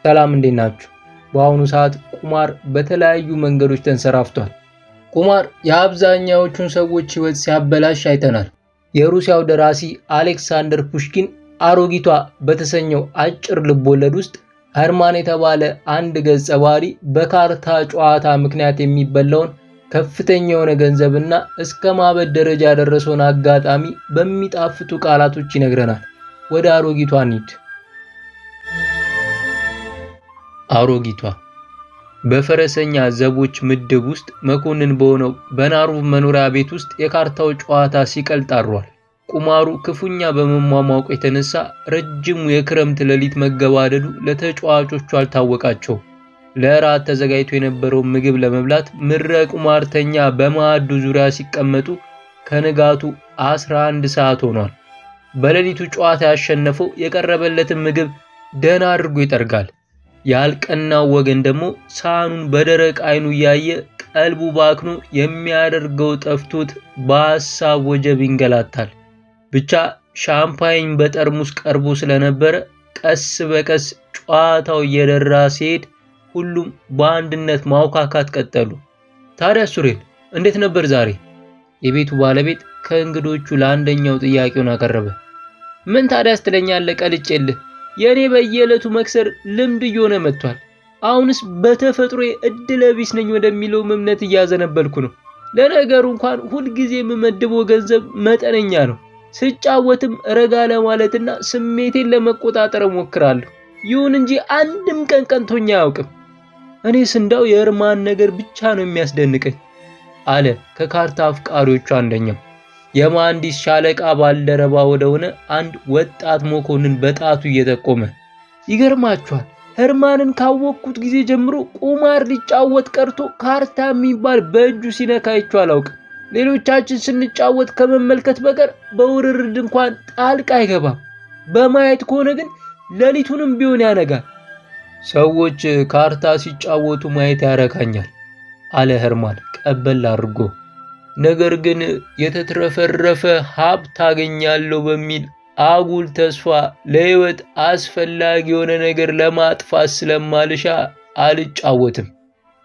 ሰላም እንዴት ናችሁ? በአሁኑ ሰዓት ቁማር በተለያዩ መንገዶች ተንሰራፍቷል። ቁማር የአብዛኛዎቹን ሰዎች ሕይወት ሲያበላሽ አይተናል። የሩሲያው ደራሲ አሌክሳንደር ፑሽኪን አሮጊቷ በተሰኘው አጭር ልቦለድ ውስጥ ኸርማን የተባለ አንድ ገጸ ባህሪ በካርታ ጨዋታ ምክንያት የሚበላውን ከፍተኛ የሆነ ገንዘብና እስከ ማበድ ደረጃ ያደረሰውን አጋጣሚ በሚጣፍጡ ቃላቶች ይነግረናል። ወደ አሮጊቷ እንሂድ። አሮጊቷ በፈረሰኛ ዘቦች ምድብ ውስጥ መኮንን በሆነው በናሩቭ መኖሪያ ቤት ውስጥ የካርታው ጨዋታ ሲቀልጥ አድሯል። ቁማሩ ክፉኛ በመሟሟቁ የተነሳ ረጅሙ የክረምት ሌሊት መገባደዱ ለተጫዋቾቹ አልታወቃቸውም። ለእራት ተዘጋጅቶ የነበረውን ምግብ ለመብላት ምድረ ቁማርተኛ በማዕዱ ዙሪያ ሲቀመጡ ከንጋቱ 11 ሰዓት ሆኗል። በሌሊቱ ጨዋታ ያሸነፈው የቀረበለትን ምግብ ደህና አድርጎ ይጠርጋል። ያልቀናው ወገን ደግሞ ሳህኑን በደረቅ አይኑ እያየ ቀልቡ ባክኖ የሚያደርገው ጠፍቶት በሐሳብ ወጀብ ይንገላታል። ብቻ ሻምፓኝ በጠርሙስ ቀርቦ ስለነበረ ቀስ በቀስ ጨዋታው እየደራ ሲሄድ ሁሉም በአንድነት ማውካካት ቀጠሉ። ታዲያ ሱሬል እንዴት ነበር ዛሬ? የቤቱ ባለቤት ከእንግዶቹ ለአንደኛው ጥያቄውን አቀረበ። ምን ታዲያ ስትለኛለህ? ቀልጬልህ የኔ በየዕለቱ መክሰር ልምድ እየሆነ መጥቷል። አሁንስ በተፈጥሮ እድለ ቢስ ነኝ ወደሚለው እምነት እያዘነበልኩ ነው። ለነገሩ እንኳን ሁልጊዜ የምመድበው ገንዘብ መጠነኛ ነው። ስጫወትም ረጋ ለማለትና ስሜቴን ለመቆጣጠር እሞክራለሁ። ይሁን እንጂ አንድም ቀን ቀንቶኝ አያውቅም። እኔስ እንዳው የኸርማን ነገር ብቻ ነው የሚያስደንቀኝ አለ ከካርታ አፍቃሪዎቹ አንደኛው። የመሐንዲስ ሻለቃ ባልደረባ ወደሆነ አንድ ወጣት መኮንን በጣቱ እየጠቆመ ይገርማችኋል፣ ኸርማንን ካወቅኩት ጊዜ ጀምሮ ቁማር ሊጫወት ቀርቶ ካርታ የሚባል በእጁ ሲነካ አይቼው አላውቅም። ሌሎቻችን ስንጫወት ከመመልከት በቀር በውርርድ እንኳን ጣልቃ አይገባም። በማየት ከሆነ ግን ሌሊቱንም ቢሆን ያነጋል። ሰዎች ካርታ ሲጫወቱ ማየት ያረካኛል አለ ኸርማን ቀበል አድርጎ። ነገር ግን የተትረፈረፈ ሀብት አገኛለሁ በሚል አጉል ተስፋ ለሕይወት አስፈላጊ የሆነ ነገር ለማጥፋት ስለማልሻ አልጫወትም።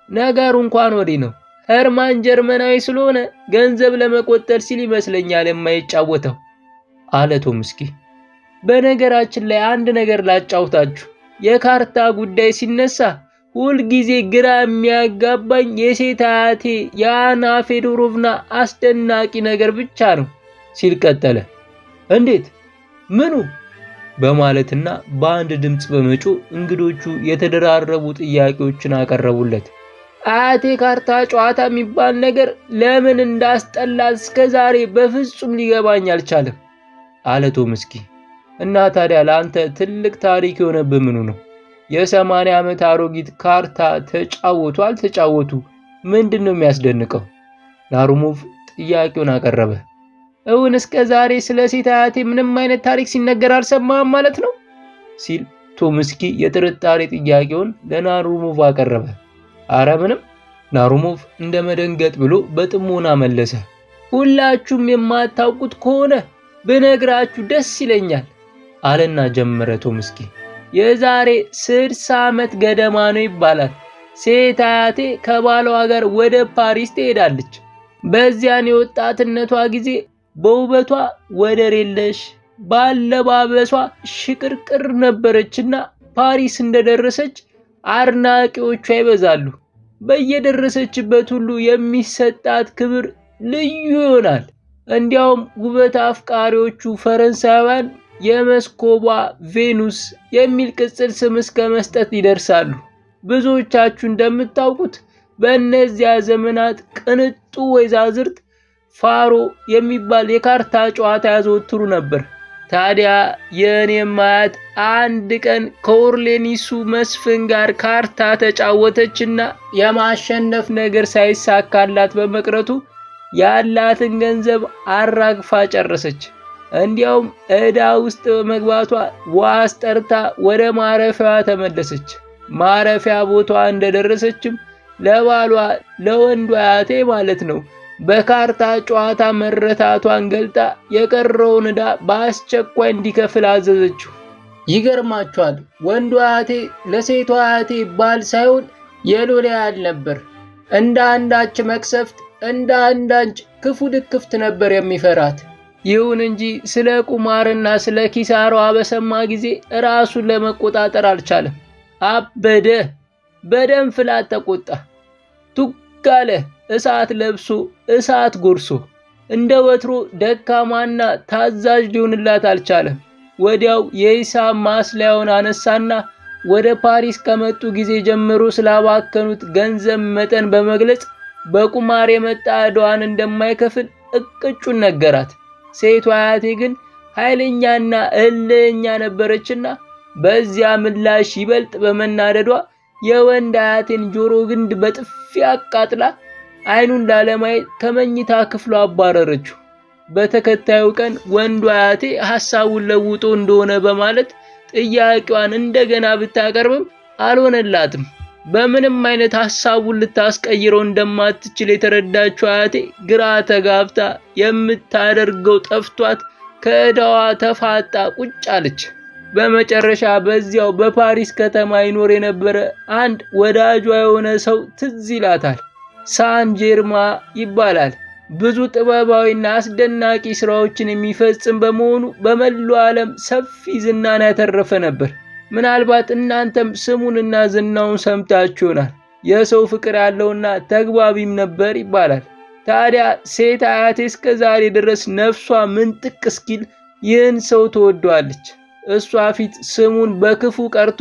ነገሩ እንኳን ወዲህ ነው። ኸርማን ጀርመናዊ ስለሆነ ገንዘብ ለመቆጠር ሲል ይመስለኛል የማይጫወተው አለ ቶምስኪ። በነገራችን ላይ አንድ ነገር ላጫውታችሁ። የካርታ ጉዳይ ሲነሳ ሁልጊዜ ግራ የሚያጋባኝ የሴት አያቴ የአና ፌዶሮቭና አስደናቂ ነገር ብቻ ነው ሲል ቀጠለ። እንዴት? ምኑ? በማለትና በአንድ ድምፅ በመጮህ እንግዶቹ የተደራረቡ ጥያቄዎችን አቀረቡለት። አያቴ ካርታ ጨዋታ የሚባል ነገር ለምን እንዳስጠላት እስከዛሬ በፍጹም ሊገባኝ አልቻለም አለ ቶምስኪ። እና ታዲያ ለአንተ ትልቅ ታሪክ የሆነብህ ምኑ ነው? የ80 ዓመት አሮጊት ካርታ ተጫወቱ አልተጫወቱ ምንድን ነው የሚያስደንቀው? ናሩሞቭ ጥያቄውን አቀረበ። እውን እስከ ዛሬ ስለ ሴት አያቴ ምንም አይነት ታሪክ ሲነገር አልሰማህም ማለት ነው? ሲል ቶምስኪ የጥርጣሬ ጥያቄውን ለናሩሞቭ አቀረበ። አረ ምንም። ናሩሞቭ እንደ መደንገጥ ብሎ በጥሞና መለሰ። ሁላችሁም የማታውቁት ከሆነ ብነግራችሁ ደስ ይለኛል አለና ጀመረ ቶምስኪ። የዛሬ 60 ዓመት ገደማ ነው ይባላል። ሴት አያቴ ከባሏ ጋር ወደ ፓሪስ ትሄዳለች። በዚያን የወጣትነቷ ጊዜ በውበቷ ወደር የለሽ፣ ባለባበሷ ሽቅርቅር ነበረችና ፓሪስ እንደደረሰች አድናቂዎቿ ይበዛሉ። በየደረሰችበት ሁሉ የሚሰጣት ክብር ልዩ ይሆናል። እንዲያውም ውበት አፍቃሪዎቹ ፈረንሳውያን የመስኮቧ ቬኑስ የሚል ቅጽል ስም እስከ መስጠት ይደርሳሉ። ብዙዎቻችሁ እንደምታውቁት በእነዚያ ዘመናት ቅንጡ ወይዛዝርት ፋሮ የሚባል የካርታ ጨዋታ ያዘወትሩ ነበር። ታዲያ የእኔም አያት አንድ ቀን ከኦርሌኒሱ መስፍን ጋር ካርታ ተጫወተችና የማሸነፍ ነገር ሳይሳካላት በመቅረቱ ያላትን ገንዘብ አራግፋ ጨረሰች። እንዲያውም ዕዳ ውስጥ በመግባቷ ዋስ ጠርታ ወደ ማረፊያዋ ተመለሰች። ማረፊያ ቦታዋ እንደደረሰችም ለባሏ ለወንዱ አያቴ ማለት ነው በካርታ ጨዋታ መረታቷን ገልጣ የቀረውን ዕዳ በአስቸኳይ እንዲከፍል አዘዘችው። ይገርማችኋል፣ ወንዱ አያቴ ለሴቷ አያቴ ባል ሳይሆን የሎሌ ያህል ነበር። እንደ አንዳች መቅሰፍት፣ እንደ አንዳች ክፉ ልክፍት ነበር የሚፈራት። ይሁን እንጂ ስለ ቁማርና ስለ ኪሳራዋ በሰማ ጊዜ ራሱን ለመቆጣጠር አልቻለም። አበደ። በደም ፍላት ተቆጣ። ቱግ አለ። እሳት ለብሶ እሳት ጎርሶ። እንደ ወትሮ ደካማና ታዛዥ ሊሆንላት አልቻለም። ወዲያው የሂሳብ ማስለያውን አነሳና ወደ ፓሪስ ከመጡ ጊዜ ጀምሮ ስላባከኑት ገንዘብ መጠን በመግለጽ በቁማር የመጣ ዕዳዋን እንደማይከፍል እቅጩን ነገራት። ሴቷ አያቴ ግን ኃይለኛና እልህኛ ነበረችና በዚያ ምላሽ ይበልጥ በመናደዷ የወንድ አያቴን ጆሮ ግንድ በጥፊ አቃጥላ አይኑን ላለማየት ከመኝታ ክፍሉ አባረረችው። በተከታዩ ቀን ወንዱ አያቴ ሐሳቡን ለውጦ እንደሆነ በማለት ጥያቄዋን እንደገና ብታቀርብም አልሆነላትም። በምንም አይነት ሐሳቡን ልታስቀይረው እንደማትችል የተረዳችው አያቴ ግራ ተጋብታ የምታደርገው ጠፍቷት ከዕዳዋ ተፋጣ ቁጭ አለች። በመጨረሻ በዚያው በፓሪስ ከተማ ይኖር የነበረ አንድ ወዳጇ የሆነ ሰው ትዝ ይላታል። ሳን ጀርማ ይባላል። ብዙ ጥበባዊና አስደናቂ ስራዎችን የሚፈጽም በመሆኑ በመላው ዓለም ሰፊ ዝናን ያተረፈ ነበር። ምናልባት እናንተም ስሙንና ዝናውን ሰምታችሁ ይሆናል። የሰው ፍቅር ያለውና ተግባቢም ነበር ይባላል። ታዲያ ሴት አያቴ እስከ ዛሬ ድረስ ነፍሷ ምንጥቅ እስኪል ይህን ሰው ትወደዋለች። እሷ ፊት ስሙን በክፉ ቀርቶ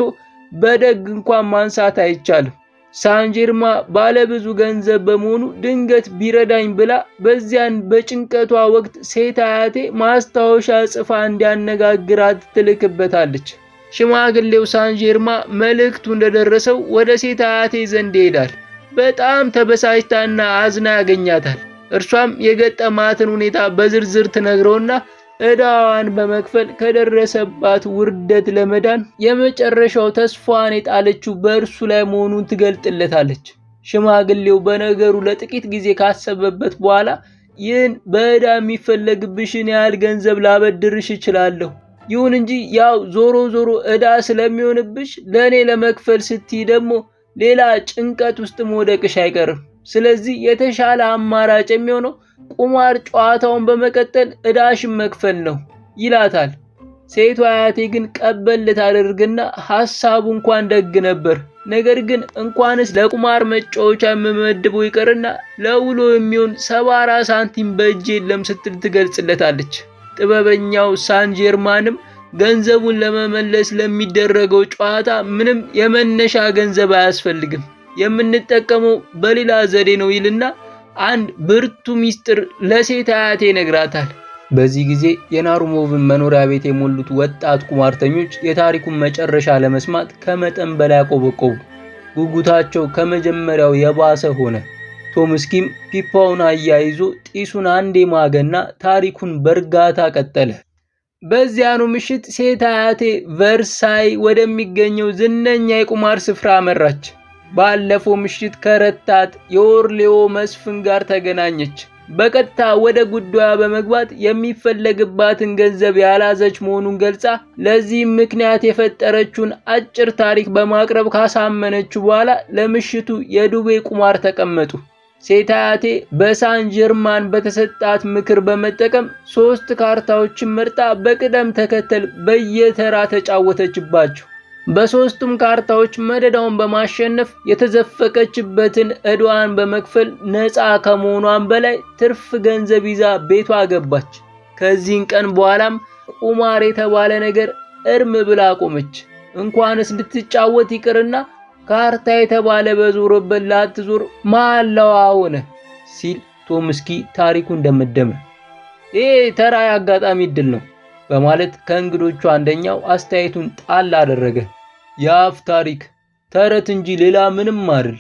በደግ እንኳን ማንሳት አይቻልም። ሳን ጀርማ ባለብዙ ገንዘብ በመሆኑ ድንገት ቢረዳኝ ብላ በዚያን በጭንቀቷ ወቅት ሴት አያቴ ማስታወሻ ጽፋ እንዲያነጋግራት ትልክበታለች። ሽማግሌው ሳን ጀርማ መልእክቱ እንደደረሰው ወደ ሴት አያቴ ዘንድ ይሄዳል። በጣም ተበሳጭታና አዝና ያገኛታል። እርሷም የገጠማትን ሁኔታ በዝርዝር ትነግረውና ዕዳዋን በመክፈል ከደረሰባት ውርደት ለመዳን የመጨረሻው ተስፋዋን የጣለችው በእርሱ ላይ መሆኑን ትገልጥለታለች። ሽማግሌው በነገሩ ለጥቂት ጊዜ ካሰበበት በኋላ ይህን በዕዳ የሚፈለግብሽን ያህል ገንዘብ ላበድርሽ እችላለሁ፣ ይሁን እንጂ ያው ዞሮ ዕዳ ስለሚሆንብሽ ለእኔ ለመክፈል ስትይ ደግሞ ሌላ ጭንቀት ውስጥ መውደቅሽ አይቀርም። ስለዚህ የተሻለ አማራጭ የሚሆነው ቁማር ጨዋታውን በመቀጠል ዕዳሽን መክፈል ነው ይላታል። ሴቷ አያቴ ግን ቀበል ልታደርግና ሐሳቡ እንኳን ደግ ነበር፣ ነገር ግን እንኳንስ ለቁማር መጫወቻ የምመድበው ይቀርና ለውሎ የሚሆን 70 ሳንቲም በእጄ የለም ስትል ትገልጽለታለች። ጥበበኛው ሳን ጀርማንም ገንዘቡን ለመመለስ ለሚደረገው ጨዋታ ምንም የመነሻ ገንዘብ አያስፈልግም፣ የምንጠቀመው በሌላ ዘዴ ነው ይልና አንድ ብርቱ ሚስጥር ለሴት አያቴ ይነግራታል። በዚህ ጊዜ የናሩሞቭን መኖሪያ ቤት የሞሉት ወጣት ቁማርተኞች የታሪኩን መጨረሻ ለመስማት ከመጠን በላይ አቆበቆቡ። ጉጉታቸው ከመጀመሪያው የባሰ ሆነ። ቶምስኪም ፒፓውን አያይዞ ጢሱን አንዴ ማገና ታሪኩን በእርጋታ ቀጠለ። በዚያኑ ምሽት ሴት አያቴ ቨርሳይ ወደሚገኘው ዝነኛ የቁማር ስፍራ አመራች። ባለፈው ምሽት ከረታት የኦርሌዎ መስፍን ጋር ተገናኘች። በቀጥታ ወደ ጉዳዩ በመግባት የሚፈለግባትን ገንዘብ ያላዘች መሆኑን ገልጻ ለዚህም ምክንያት የፈጠረችውን አጭር ታሪክ በማቅረብ ካሳመነችው በኋላ ለምሽቱ የዱቤ ቁማር ተቀመጡ። ሴት አያቴ በሳን ጀርማን በተሰጣት ምክር በመጠቀም 3 ካርታዎችን መርጣ በቅደም ተከተል በየተራ ተጫወተችባቸው። በ3ቱም ካርታዎች መደዳውን በማሸነፍ የተዘፈቀችበትን ዕዳዋን በመክፈል ነፃ ከመሆኗን በላይ ትርፍ ገንዘብ ይዛ ቤቷ ገባች። ከዚህን ቀን በኋላም ቁማር የተባለ ነገር እርም ብላ ቆመች። እንኳንስ ልትጫወት ይቅርና ካርታ የተባለ በዞረበት ላትዞር መሐላዋ ሆነ ሲል ቶምስኪ ታሪኩን ደመደመ። ይሄ ተራ አጋጣሚ ዕድል ነው በማለት ከእንግዶቹ አንደኛው አስተያየቱን ጣል አደረገ። የአፍ ታሪክ ተረት እንጂ ሌላ ምንም አይደል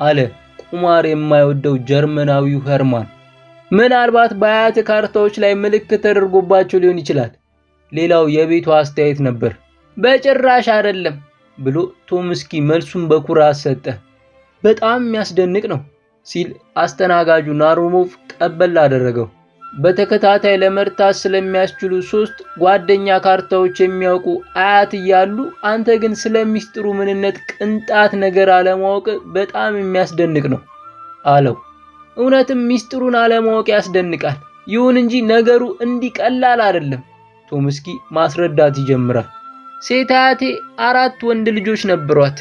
አለ ቁማር የማይወደው ጀርመናዊው ሄርማን። ምናልባት በአያት ካርታዎች ላይ ምልክት ተደርጎባቸው ሊሆን ይችላል። ሌላው የቤቱ አስተያየት ነበር። በጭራሽ አይደለም ብሎ ቶምስኪ መልሱን በኩራት ሰጠ። በጣም የሚያስደንቅ ነው ሲል አስተናጋጁ ናሩሞቭ ቀበል አደረገው። በተከታታይ ለመርታት ስለሚያስችሉ 3 ጓደኛ ካርታዎች የሚያውቁ አያት እያሉ አንተ ግን ስለ ሚስጥሩ ምንነት ቅንጣት ነገር አለማወቅ በጣም የሚያስደንቅ ነው አለው። እውነትም ሚስጥሩን አለማወቅ ያስደንቃል። ይሁን እንጂ ነገሩ እንዲህ ቀላል አይደለም። ቶምስኪ ማስረዳት ይጀምራል። ሴት አያቴ 4 ወንድ ልጆች ነበሯት።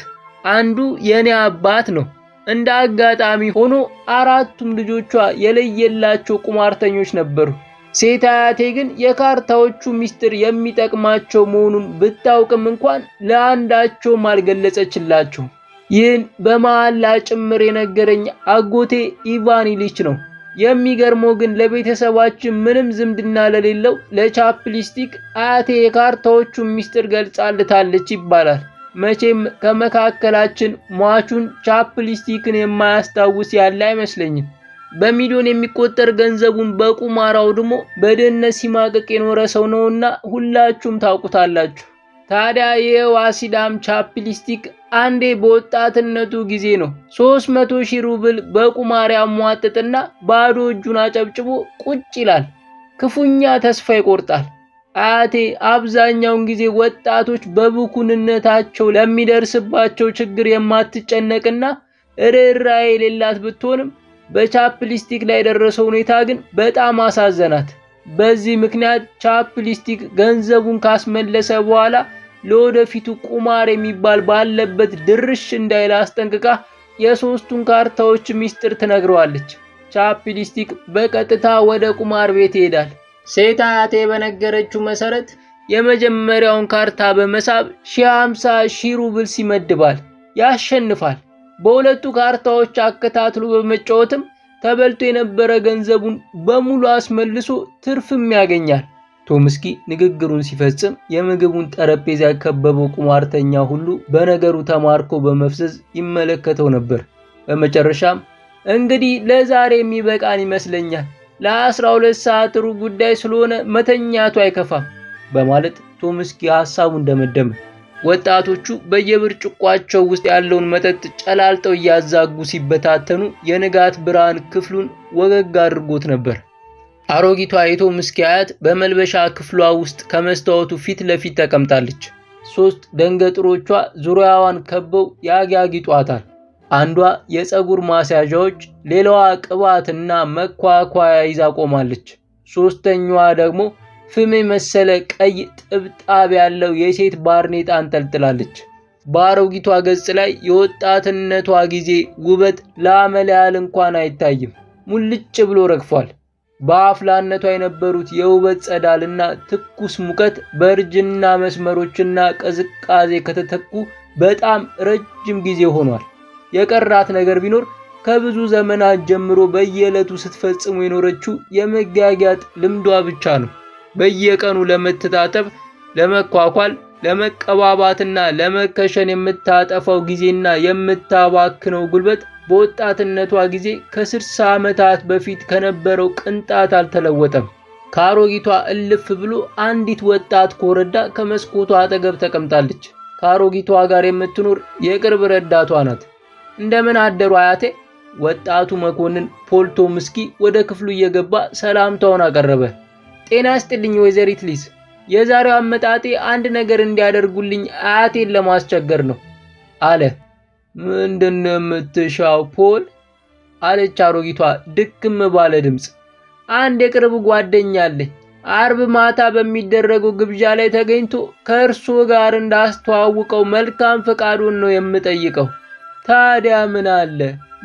አንዱ የኔ አባት ነው። እንደ አጋጣሚ ሆኖ 4ቱም ልጆቿ የለየላቸው ቁማርተኞች ነበሩ። ሴት አያቴ ግን የካርታዎቹ ሚስጥር የሚጠቅማቸው መሆኑን ብታውቅም እንኳን ለአንዳቸውም አልገለጸችላቸው። ይህን በመሐላ ጭምር የነገረኝ አጎቴ ኢቫን ኢሊች ነው። የሚገርመው ግን ለቤተሰባችን ምንም ዝምድና ለሌለው ለቻፕሊስቲክ አያቴ የካርታዎቹን ሚስጥር ገልጻልታለች ይባላል። መቼም ከመካከላችን ሟቹን ቻፕሊስቲክን የማያስታውስ ያለ አይመስለኝም። በሚሊዮን የሚቆጠር ገንዘቡን በቁማር አውድሞ በድህነት ሲማቀቅ የኖረ ሰው ነውና ሁላችሁም ታውቁታላችሁ። ታዲያ ይሄው አሲዳም ቻፕሊስቲክ አንዴ በወጣትነቱ ጊዜ ነው 300,000 ሩብል በቁማር ያሟጥጥና ባዶ እጁን አጨብጭቦ ቁጭ ይላል። ክፉኛ ተስፋ ይቆርጣል። አያቴ አብዛኛውን ጊዜ ወጣቶች በብኩንነታቸው ለሚደርስባቸው ችግር የማትጨነቅና ርህራሄ የሌላት ብትሆንም በቻፕሊስቲክ ላይ የደረሰው ሁኔታ ግን በጣም አሳዘናት። በዚህ ምክንያት ቻፕሊስቲክ ገንዘቡን ካስመለሰ በኋላ ለወደፊቱ ቁማር የሚባል ባለበት ድርሽ እንዳይል አስጠንቅቃ የ3ቱን ካርታዎች ሚስጥር ትነግረዋለች። ቻፕሊስቲክ በቀጥታ ወደ ቁማር ቤት ይሄዳል። ሴት አያቴ በነገረችው መሰረት የመጀመሪያውን ካርታ በመሳብ 50,000 ሩብል ይመድባል፣ ያሸንፋል። በሁለቱ ካርታዎች አከታትሎ በመጫወትም ተበልቶ የነበረ ገንዘቡን በሙሉ አስመልሶ ትርፍም ያገኛል። ቶምስኪ ንግግሩን ሲፈጽም የምግቡን ጠረጴዛ የከበበው ቁማርተኛ ሁሉ በነገሩ ተማርኮ በመፍዘዝ ይመለከተው ነበር። በመጨረሻም እንግዲህ ለዛሬ የሚበቃን ይመስለኛል፣ ለ12 ሰዓት ሩብ ጉዳይ ስለሆነ መተኛቱ አይከፋም በማለት ቶምስኪ ሐሳቡን ደመደመ። ወጣቶቹ በየብርጭቋቸው ውስጥ ያለውን መጠጥ ጨላልጠው እያዛጉ ሲበታተኑ የንጋት ብርሃን ክፍሉን ወገግ አድርጎት ነበር። አሮጊቷ የቶምስኪ አያት በመልበሻ ክፍሏ ውስጥ ከመስታወቱ ፊት ለፊት ተቀምጣለች። 3 ደንገጥሮቿ ዙሪያዋን ከበው ያጊጧታል። አንዷ የፀጉር ማስያዣዎች፣ ሌላዋ ቅባትና መኳኳያ ይዛ ቆማለች። ሶስተኛዋ ደግሞ ፍም የመሰለ ቀይ ጥብጣብ ያለው የሴት ባርኔጣ አንጠልጥላለች። በአሮጊቷ ገጽ ላይ የወጣትነቷ ጊዜ ውበት ለአመል ያህል እንኳን አይታይም፣ ሙልጭ ብሎ ረግፏል። በአፍላነቷ የነበሩት የውበት ጸዳልና ትኩስ ሙቀት በእርጅና መስመሮችና ቅዝቃዜ ከተተኩ በጣም ረጅም ጊዜ ሆኗል። የቀራት ነገር ቢኖር ከብዙ ዘመናት ጀምሮ በየዕለቱ ስትፈጽሙ የኖረችው የመጋጋጥ ልምዷ ብቻ ነው። በየቀኑ ለመተጣጠብ፣ ለመኳኳል፣ ለመቀባባትና ለመከሸን የምታጠፋው ጊዜና የምታባክነው ጉልበት በወጣትነቷ ጊዜ ከ60 ዓመታት በፊት ከነበረው ቅንጣት አልተለወጠም። ከአሮጊቷ እልፍ ብሎ አንዲት ወጣት ኮረዳ ከመስኮቷ አጠገብ ተቀምጣለች። ከአሮጊቷ ጋር የምትኖር የቅርብ ረዳቷ ናት። እንደምን አደሩ አያቴ? ወጣቱ መኮንን ፖል ቶምስኪ ወደ ክፍሉ እየገባ ሰላምታውን አቀረበ። ጤና ይስጥልኝ ወይዘሪት ሊዝ፣ የዛሬው አመጣጤ አንድ ነገር እንዲያደርጉልኝ አያቴን ለማስቸገር ነው አለ። ምንድነው የምትሻው ፖል? አለች አሮጊቷ ድክም ባለ ድምፅ። አንድ የቅርብ ጓደኛ አለኝ። አርብ ማታ በሚደረገው ግብዣ ላይ ተገኝቶ ከእርሶ ጋር እንዳስተዋውቀው መልካም ፈቃዱን ነው የምጠይቀው። ታዲያ ምን አለ?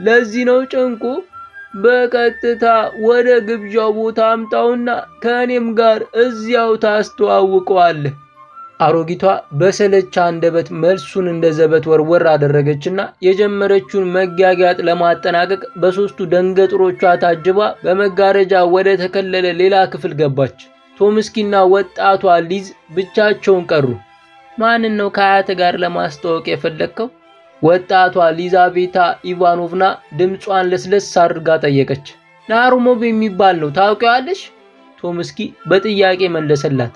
ለዚህ ነው ጭንቁ? በቀጥታ ወደ ግብዣው ቦታ አምጣውና ከእኔም ጋር እዚያው ታስተዋውቀዋለህ። አሮጊቷ በሰለቻ አንደበት መልሱን እንደ ዘበት ወርወር አደረገችና የጀመረችውን መጋጋጥ ለማጠናቀቅ በሶስቱ ደንገጥሮቿ ታጅባ በመጋረጃ ወደ ተከለለ ሌላ ክፍል ገባች። ቶምስኪና ወጣቷ ሊዝ ብቻቸውን ቀሩ። ማንን ነው ከአያት ጋር ለማስተዋወቅ የፈለግከው? ወጣቷ ሊዛቤታ ኢቫኖቭና ድምጿን ለስለስ አድርጋ ጠየቀች። ናሩሞቭ የሚባል ነው፣ ታውቂዋለሽ? ቶምስኪ በጥያቄ መለሰላት።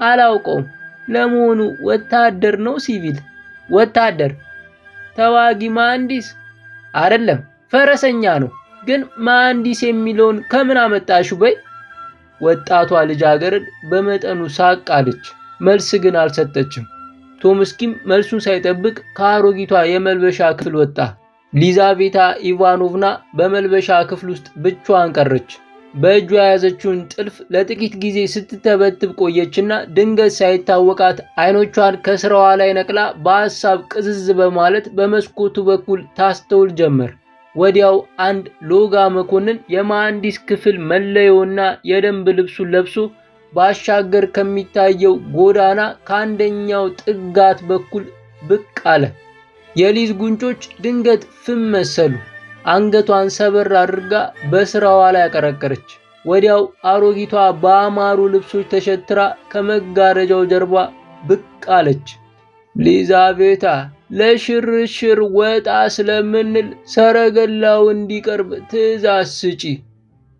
አላውቀውም። ለመሆኑ ወታደር ነው ሲቪል? ወታደር። ተዋጊ መሐንዲስ? አይደለም፣ ፈረሰኛ ነው። ግን መሐንዲስ የሚለውን ከምን አመጣሽው? በይ ወጣቷ ልጃገረድ በመጠኑ ሳቅ አለች። መልስ ግን አልሰጠችም። ቶምስኪም መልሱን ሳይጠብቅ ከአሮጊቷ የመልበሻ ክፍል ወጣ። ሊዛቬታ ኢቫኖቭና በመልበሻ ክፍል ውስጥ ብቻዋን ቀረች። በእጇ የያዘችውን ጥልፍ ለጥቂት ጊዜ ስትተበትብ ቆየችና ድንገት ሳይታወቃት አይኖቿን ከስራዋ ላይ ነቅላ በሐሳብ ቅዝዝ በማለት በመስኮቱ በኩል ታስተውል ጀመር። ወዲያው አንድ ሎጋ መኮንን የመሐንዲስ ክፍል መለዮና የደንብ ልብሱን ለብሶ ባሻገር ከሚታየው ጎዳና ከአንደኛው ጥጋት በኩል ብቅ አለ። የሊዝ ጉንጮች ድንገት ፍም መሰሉ። አንገቷን ሰበር አድርጋ በስራዋ ላይ አቀረቀረች። ወዲያው አሮጊቷ በአማሩ ልብሶች ተሸትራ ከመጋረጃው ጀርባ ብቅ አለች። ሊዛቬታ፣ ለሽርሽር ወጣ ስለምንል ሰረገላው እንዲቀርብ ትዕዛዝ ስጪ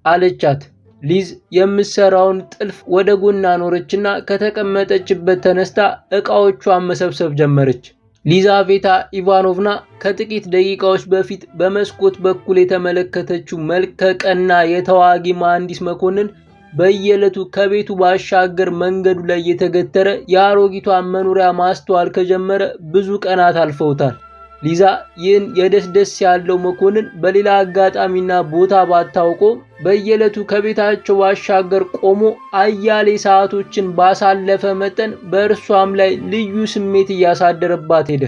አለቻት። ሊዝ የምትሰራውን ጥልፍ ወደ ጎን አኖረችና ከተቀመጠችበት ተነስታ ዕቃዎቿን መሰብሰብ ጀመረች። ሊዛቬታ ኢቫኖቭና ከጥቂት ደቂቃዎች በፊት በመስኮት በኩል የተመለከተችው መልከ ቀና የተዋጊ መሐንዲስ መኮንን በየዕለቱ ከቤቱ ባሻገር መንገዱ ላይ የተገተረ የአሮጊቷን መኖሪያ ማስተዋል ከጀመረ ብዙ ቀናት አልፈውታል። ሊዛ ይህን የደስደስ ያለው መኮንን በሌላ አጋጣሚና ቦታ ባታውቆም በየዕለቱ ከቤታቸው ባሻገር ቆሞ አያሌ ሰዓቶችን ባሳለፈ መጠን በእርሷም ላይ ልዩ ስሜት እያሳደረባት ሄደ።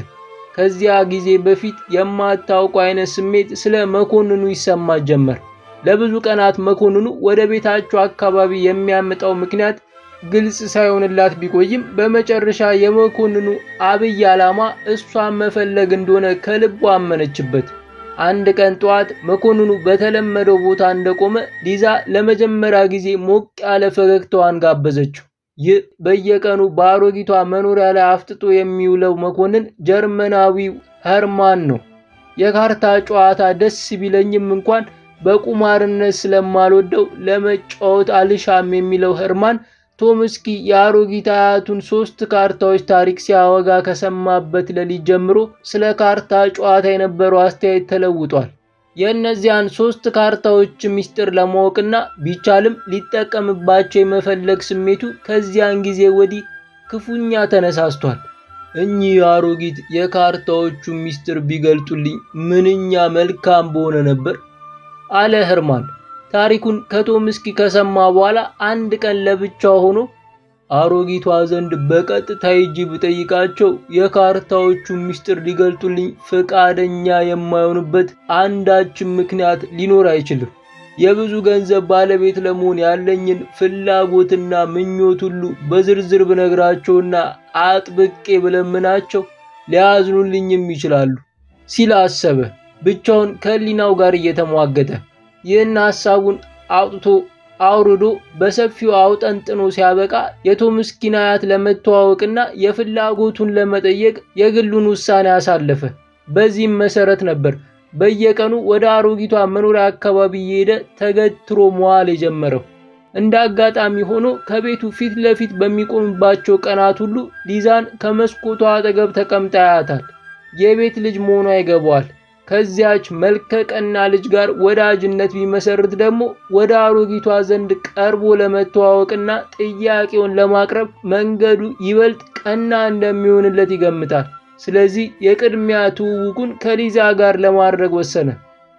ከዚያ ጊዜ በፊት የማታውቀው አይነት ስሜት ስለ መኮንኑ ይሰማት ጀመር። ለብዙ ቀናት መኮንኑ ወደ ቤታቸው አካባቢ የሚያመጣው ምክንያት ግልጽ ሳይሆንላት ቢቆይም በመጨረሻ የመኮንኑ አብይ ዓላማ እሷን መፈለግ እንደሆነ ከልቧ አመነችበት። አንድ ቀን ጠዋት መኮንኑ በተለመደው ቦታ እንደቆመ ሊዛ ለመጀመሪያ ጊዜ ሞቅ ያለ ፈገግታዋን ጋበዘችው። ይህ በየቀኑ በአሮጊቷ መኖሪያ ላይ አፍጥጦ የሚውለው መኮንን ጀርመናዊው ኸርማን ነው። የካርታ ጨዋታ ደስ ቢለኝም እንኳን በቁማርነት ስለማልወደው ለመጫወት አልሻም የሚለው ኸርማን ቶምስኪ የአሮጊት አያቱን 3 ካርታዎች ታሪክ ሲያወጋ ከሰማበት ሌሊት ጀምሮ ስለ ካርታ ጨዋታ የነበረው አስተያየት ተለውጧል። የእነዚያን 3 ካርታዎች ምስጢር ለማወቅና ቢቻልም ሊጠቀምባቸው የመፈለግ ስሜቱ ከዚያን ጊዜ ወዲህ ክፉኛ ተነሳስቷል። እኚህ አሮጊት የካርታዎቹ ምስጢር ቢገልጡልኝ ምንኛ መልካም በሆነ ነበር አለ ኸርማን። ታሪኩን ከቶምስኪ ከሰማ በኋላ አንድ ቀን ለብቻው ሆኖ አሮጊቷ ዘንድ በቀጥታ ሄጄ ብጠይቃቸው የካርታዎቹ ምስጢር ሊገልጡልኝ ፈቃደኛ የማይሆኑበት አንዳችም ምክንያት ሊኖር አይችልም። የብዙ ገንዘብ ባለቤት ለመሆን ያለኝን ፍላጎትና ምኞት ሁሉ በዝርዝር ብነግራቸውና አጥብቄ ብለምናቸው ሊያዝኑልኝም ይችላሉ ሲል አሰበ፣ ብቻውን ከህሊናው ጋር እየተሟገተ። ይህን ሐሳቡን አውጥቶ አውርዶ በሰፊው አውጠንጥኖ ሲያበቃ የቶምስኪን አያት ለመተዋወቅና የፍላጎቱን ለመጠየቅ የግሉን ውሳኔ አሳለፈ። በዚህም መሰረት ነበር በየቀኑ ወደ አሮጊቷ መኖሪያ አካባቢ እየሄደ ተገትሮ መዋል የጀመረው። እንደ አጋጣሚ ሆኖ ከቤቱ ፊት ለፊት በሚቆምባቸው ቀናት ሁሉ ሊዛን ከመስኮቷ አጠገብ ተቀምጣ ያያታል። የቤት ልጅ መሆኗ ይገባዋል። ከዚያች መልከ ቀና ልጅ ጋር ወዳጅነት ቢመሰርት ደግሞ ወደ አሮጊቷ ዘንድ ቀርቦ ለመተዋወቅና ጥያቄውን ለማቅረብ መንገዱ ይበልጥ ቀና እንደሚሆንለት ይገምታል። ስለዚህ የቅድሚያ ትውውቁን ከሊዛ ጋር ለማድረግ ወሰነ።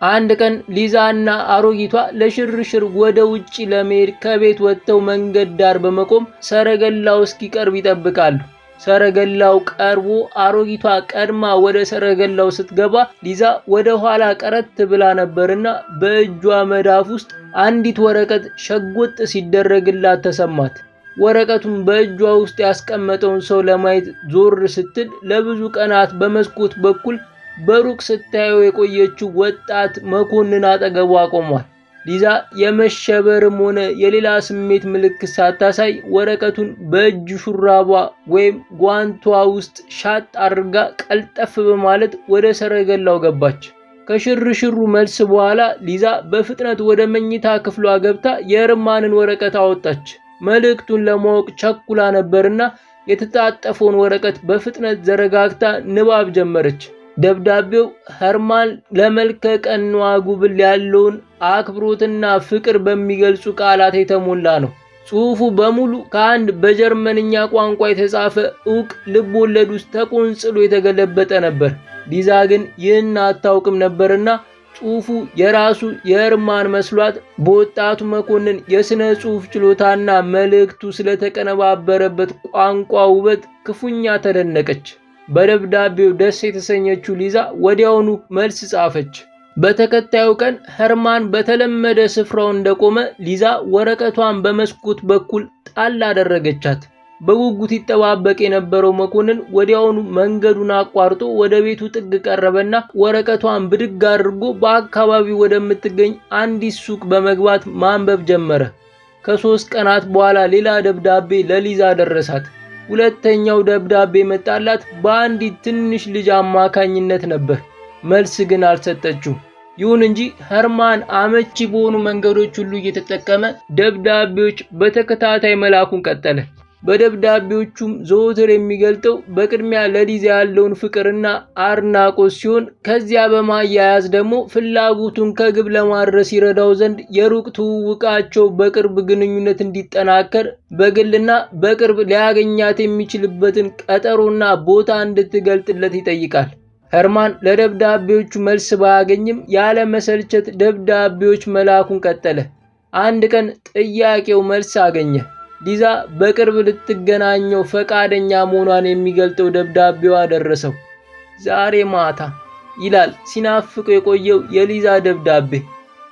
አንድ ቀን ሊዛና አሮጊቷ ለሽርሽር ወደ ውጪ ለመሄድ ከቤት ወጥተው መንገድ ዳር በመቆም ሰረገላው እስኪቀርብ ይጠብቃሉ። ሰረገላው ቀርቦ አሮጊቷ ቀድማ ወደ ሰረገላው ስትገባ ሊዛ ወደ ኋላ ቀረት ብላ ነበርና በእጇ መዳፍ ውስጥ አንዲት ወረቀት ሸጎጥ ሲደረግላት ተሰማት። ወረቀቱን በእጇ ውስጥ ያስቀመጠውን ሰው ለማየት ዞር ስትል ለብዙ ቀናት በመስኮት በኩል በሩቅ ስታየው የቆየችው ወጣት መኮንን አጠገቧ ቆሟል። ሊዛ የመሸበርም ሆነ የሌላ ስሜት ምልክት ሳታሳይ ወረቀቱን በእጅ ሹራቧ ወይም ጓንቷ ውስጥ ሻጥ አድርጋ ቀልጠፍ በማለት ወደ ሰረገላው ገባች። ከሽርሽሩ መልስ በኋላ ሊዛ በፍጥነት ወደ መኝታ ክፍሏ ገብታ የኸርማንን ወረቀት አወጣች። መልእክቱን ለማወቅ ቸኩላ ነበርና የተጣጠፈውን ወረቀት በፍጥነት ዘረጋግታ ንባብ ጀመረች። ደብዳቤው ኸርማን ለመልከ ቀኗ ጉብል ያለውን አክብሮትና ፍቅር በሚገልጹ ቃላት የተሞላ ነው። ጽሑፉ በሙሉ ከአንድ በጀርመንኛ ቋንቋ የተጻፈ ዕውቅ ልቦለድ ውስጥ ተቆንጽሎ የተገለበጠ ነበር። ሊዛ ግን ይህን አታውቅም ነበርና ጽሑፉ የራሱ የኸርማን መስሏት በወጣቱ መኮንን የሥነ ጽሑፍ ችሎታና መልእክቱ ስለተቀነባበረበት ቋንቋ ውበት ክፉኛ ተደነቀች። በደብዳቤው ደስ የተሰኘችው ሊዛ ወዲያውኑ መልስ ጻፈች። በተከታዩ ቀን ኸርማን በተለመደ ስፍራው እንደቆመ ሊዛ ወረቀቷን በመስኮት በኩል ጣል አደረገቻት። በጉጉት ይጠባበቅ የነበረው መኮንን ወዲያውኑ መንገዱን አቋርጦ ወደ ቤቱ ጥግ ቀረበና ወረቀቷን ብድግ አድርጎ በአካባቢው ወደምትገኝ አንዲት ሱቅ በመግባት ማንበብ ጀመረ። ከ3 ቀናት በኋላ ሌላ ደብዳቤ ለሊዛ ደረሳት። ሁለተኛው ደብዳቤ መጣላት በአንዲት ትንሽ ልጅ አማካኝነት ነበር። መልስ ግን አልሰጠችው። ይሁን እንጂ ኸርማን አመቺ በሆኑ መንገዶች ሁሉ እየተጠቀመ ደብዳቤዎች በተከታታይ መላኩን ቀጠለ። በደብዳቤዎቹም ዘወትር የሚገልጠው በቅድሚያ ለሊዛ ያለውን ፍቅርና አድናቆት ሲሆን ከዚያ በማያያዝ ደግሞ ፍላጎቱን ከግብ ለማድረስ ይረዳው ዘንድ የሩቅ ትውውቃቸው በቅርብ ግንኙነት እንዲጠናከር በግልና በቅርብ ሊያገኛት የሚችልበትን ቀጠሮና ቦታ እንድትገልጥለት ይጠይቃል። ኸርማን ለደብዳቤዎቹ መልስ ባያገኝም ያለ መሰልቸት ደብዳቤዎች መላኩን ቀጠለ። አንድ ቀን ጥያቄው መልስ አገኘ። ሊዛ በቅርብ ልትገናኘው ፈቃደኛ መሆኗን የሚገልጠው ደብዳቤዋ ደረሰው። ዛሬ ማታ ይላል ሲናፍቀው የቆየው የሊዛ ደብዳቤ።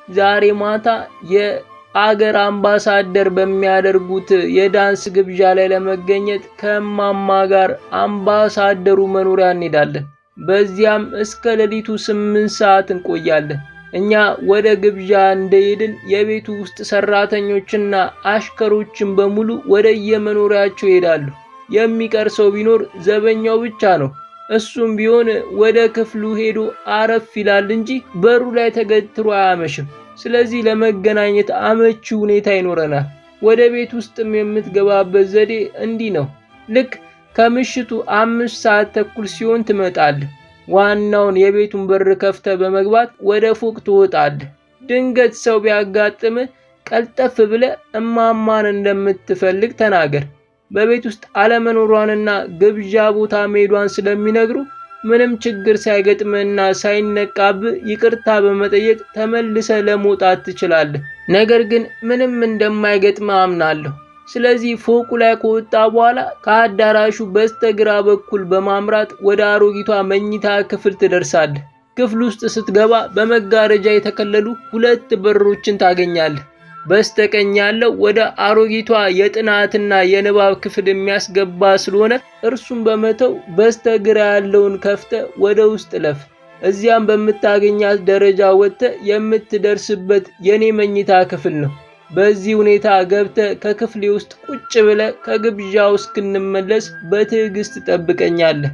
ዛሬ ማታ የአገር አምባሳደር በሚያደርጉት የዳንስ ግብዣ ላይ ለመገኘት ከእማማ ጋር አምባሳደሩ መኖሪያ እንሄዳለን። በዚያም እስከ ሌሊቱ 8 ሰዓት እንቆያለን። እኛ ወደ ግብዣ እንደሄድን የቤቱ ውስጥ ሰራተኞችና አሽከሮችን በሙሉ ወደ የመኖሪያቸው ይሄዳሉ። የሚቀር ሰው ቢኖር ዘበኛው ብቻ ነው። እሱም ቢሆን ወደ ክፍሉ ሄዶ አረፍ ይላል እንጂ በሩ ላይ ተገትሮ አያመሽም። ስለዚህ ለመገናኘት አመቺ ሁኔታ ይኖረናል። ወደ ቤት ውስጥም የምትገባበት ዘዴ እንዲህ ነው። ልክ ከምሽቱ 5 ሰዓት ተኩል ሲሆን ትመጣለህ። ዋናውን የቤቱን በር ከፍተህ በመግባት ወደ ፎቅ ትወጣለህ። ድንገት ሰው ቢያጋጥምህ ቀልጠፍ ብለህ እማማን እንደምትፈልግ ተናገር። በቤት ውስጥ አለመኖሯንና ግብዣ ቦታ መሄዷን ስለሚነግሩ ምንም ችግር ሳይገጥምህና ሳይነቃብህ ይቅርታ በመጠየቅ ተመልሰህ ለመውጣት ትችላለህ። ነገር ግን ምንም እንደማይገጥምህ አምናለሁ። ስለዚህ ፎቁ ላይ ከወጣ በኋላ ከአዳራሹ በስተግራ በኩል በማምራት ወደ አሮጊቷ መኝታ ክፍል ትደርሳለህ። ክፍል ውስጥ ስትገባ በመጋረጃ የተከለሉ 2 በሮችን ታገኛለህ። በስተቀኝ ያለው ወደ አሮጊቷ የጥናትና የንባብ ክፍል የሚያስገባ ስለሆነ እርሱን በመተው በስተግራ ያለውን ከፍተህ ወደ ውስጥ ለፍ። እዚያም በምታገኛት ደረጃ ወጥተህ የምትደርስበት የኔ መኝታ ክፍል ነው። በዚህ ሁኔታ ገብተህ ከክፍሌ ውስጥ ቁጭ ብለህ ከግብዣው እስክንመለስ በትዕግስት ጠብቀኛለህ።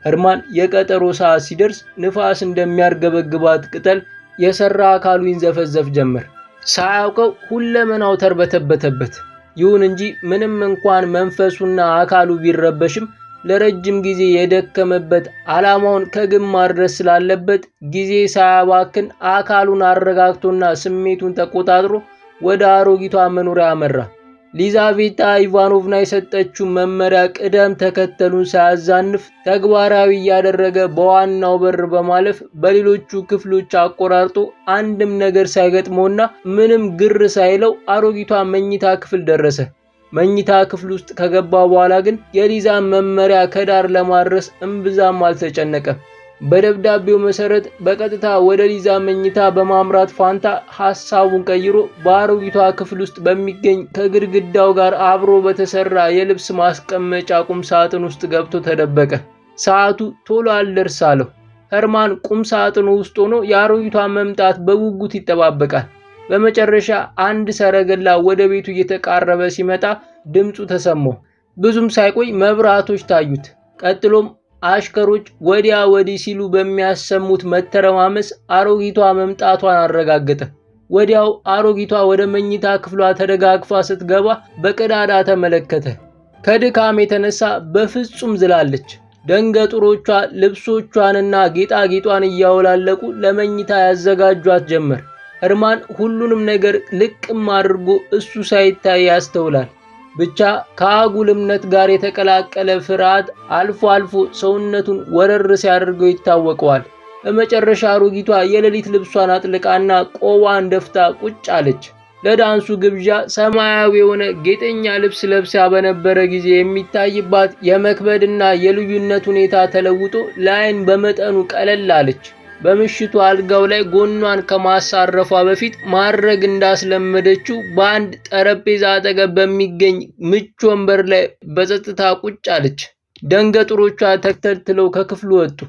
ኸርማን የቀጠሮ ሰዓት ሲደርስ ንፋስ እንደሚያርገበግባት ቅጠል የሰራ አካሉ ይንዘፈዘፍ ጀመር። ሳያውቀው ሁለመናው ተርበተበተበት። ይሁን እንጂ ምንም እንኳን መንፈሱና አካሉ ቢረበሽም ለረጅም ጊዜ የደከመበት ዓላማውን ከግብ ማድረስ ስላለበት ጊዜ ሳያባክን አካሉን አረጋግቶና ስሜቱን ተቆጣጥሮ ወደ አሮጊቷ መኖሪያ አመራ። ሊዛቬታ ኢቫኖቭና የሰጠችው መመሪያ ቅደም ተከተሉን ሳያዛንፍ ተግባራዊ እያደረገ በዋናው በር በማለፍ በሌሎቹ ክፍሎች አቆራርጦ አንድም ነገር ሳይገጥመውና ምንም ግር ሳይለው አሮጊቷ መኝታ ክፍል ደረሰ። መኝታ ክፍል ውስጥ ከገባ በኋላ ግን የሊዛን መመሪያ ከዳር ለማድረስ እምብዛም አልተጨነቀም። በደብዳቤው መሰረት በቀጥታ ወደ ሊዛ መኝታ በማምራት ፋንታ ሐሳቡን ቀይሮ በአሮጊቷ ክፍል ውስጥ በሚገኝ ከግድግዳው ጋር አብሮ በተሰራ የልብስ ማስቀመጫ ቁም ሳጥን ውስጥ ገብቶ ተደበቀ። ሰዓቱ ቶሎ አልደርስ አለው። ኸርማን ቁም ሳጥኑ ውስጥ ሆኖ የአሮጊቷን መምጣት በጉጉት ይጠባበቃል። በመጨረሻ አንድ ሰረገላ ወደ ቤቱ እየተቃረበ ሲመጣ ድምፁ ተሰማው። ብዙም ሳይቆይ መብራቶች ታዩት። ቀጥሎም አሽከሮች ወዲያ ወዲህ ሲሉ በሚያሰሙት መተረማመስ አሮጊቷ መምጣቷን አረጋገጠ። ወዲያው አሮጊቷ ወደ መኝታ ክፍሏ ተደጋግፋ ስትገባ በቀዳዳ ተመለከተ። ከድካም የተነሳ በፍጹም ዝላለች። ደንገጡሮቿ ልብሶቿንና ጌጣጌጧን እያወላለቁ ለመኝታ ያዘጋጇት ጀመር። ህርማን ሁሉንም ነገር ልቅም አድርጎ እሱ ሳይታይ ያስተውላል። ብቻ ከአጉል እምነት ጋር የተቀላቀለ ፍርሃት አልፎ አልፎ ሰውነቱን ወረር ሲያደርገው ይታወቀዋል። በመጨረሻ አሮጊቷ የሌሊት ልብሷን አጥልቃና ቆቧን ደፍታ ቁጭ አለች። ለዳንሱ ግብዣ ሰማያዊ የሆነ ጌጠኛ ልብስ ለብሳ በነበረ ጊዜ የሚታይባት የመክበድና የልዩነት ሁኔታ ተለውጦ ለዓይን በመጠኑ ቀለል አለች። በምሽቱ አልጋው ላይ ጎኗን ከማሳረፏ በፊት ማድረግ እንዳስለመደችው በአንድ ጠረጴዛ አጠገብ በሚገኝ ምቹ ወንበር ላይ በጸጥታ ቁጭ አለች። ደንገጡሮቿ ተከታትለው ከክፍሉ ወጡ።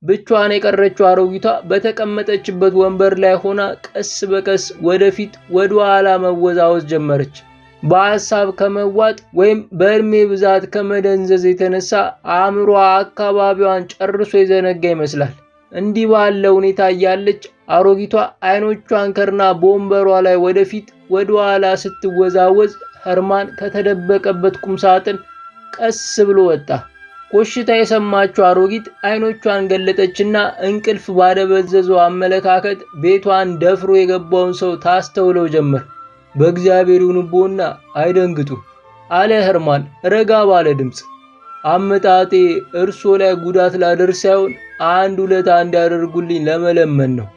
ብቻዋን የቀረችው አሮጊቷ በተቀመጠችበት ወንበር ላይ ሆና ቀስ በቀስ ወደፊት ወደ ኋላ መወዛወዝ ጀመረች። በሐሳብ ከመዋጥ ወይም በእድሜ ብዛት ከመደንዘዝ የተነሳ አእምሯ አካባቢዋን ጨርሶ የዘነጋ ይመስላል። እንዲህ ባለ ሁኔታ እያለች አሮጊቷ አይኖቿን ከርና በወንበሯ ላይ ወደፊት ወደ ኋላ ስትወዛወዝ ህርማን ከተደበቀበት ቁምሳጥን ቀስ ብሎ ወጣ። ኮሽታ የሰማችው አሮጊት አይኖቿን ገለጠችና እንቅልፍ ባደበዘዘው አመለካከት ቤቷን ደፍሮ የገባውን ሰው ታስተውለው ጀመር። በእግዚአብሔር ይሁንብዎና አይደንግጡ አለ ህርማን ረጋ ባለ ድምፅ። አመጣጤ እርሶ ላይ ጉዳት ላደርስ ሳይሆን አንድ ውለታ እንዲያደርጉልኝ ለመለመን ነው።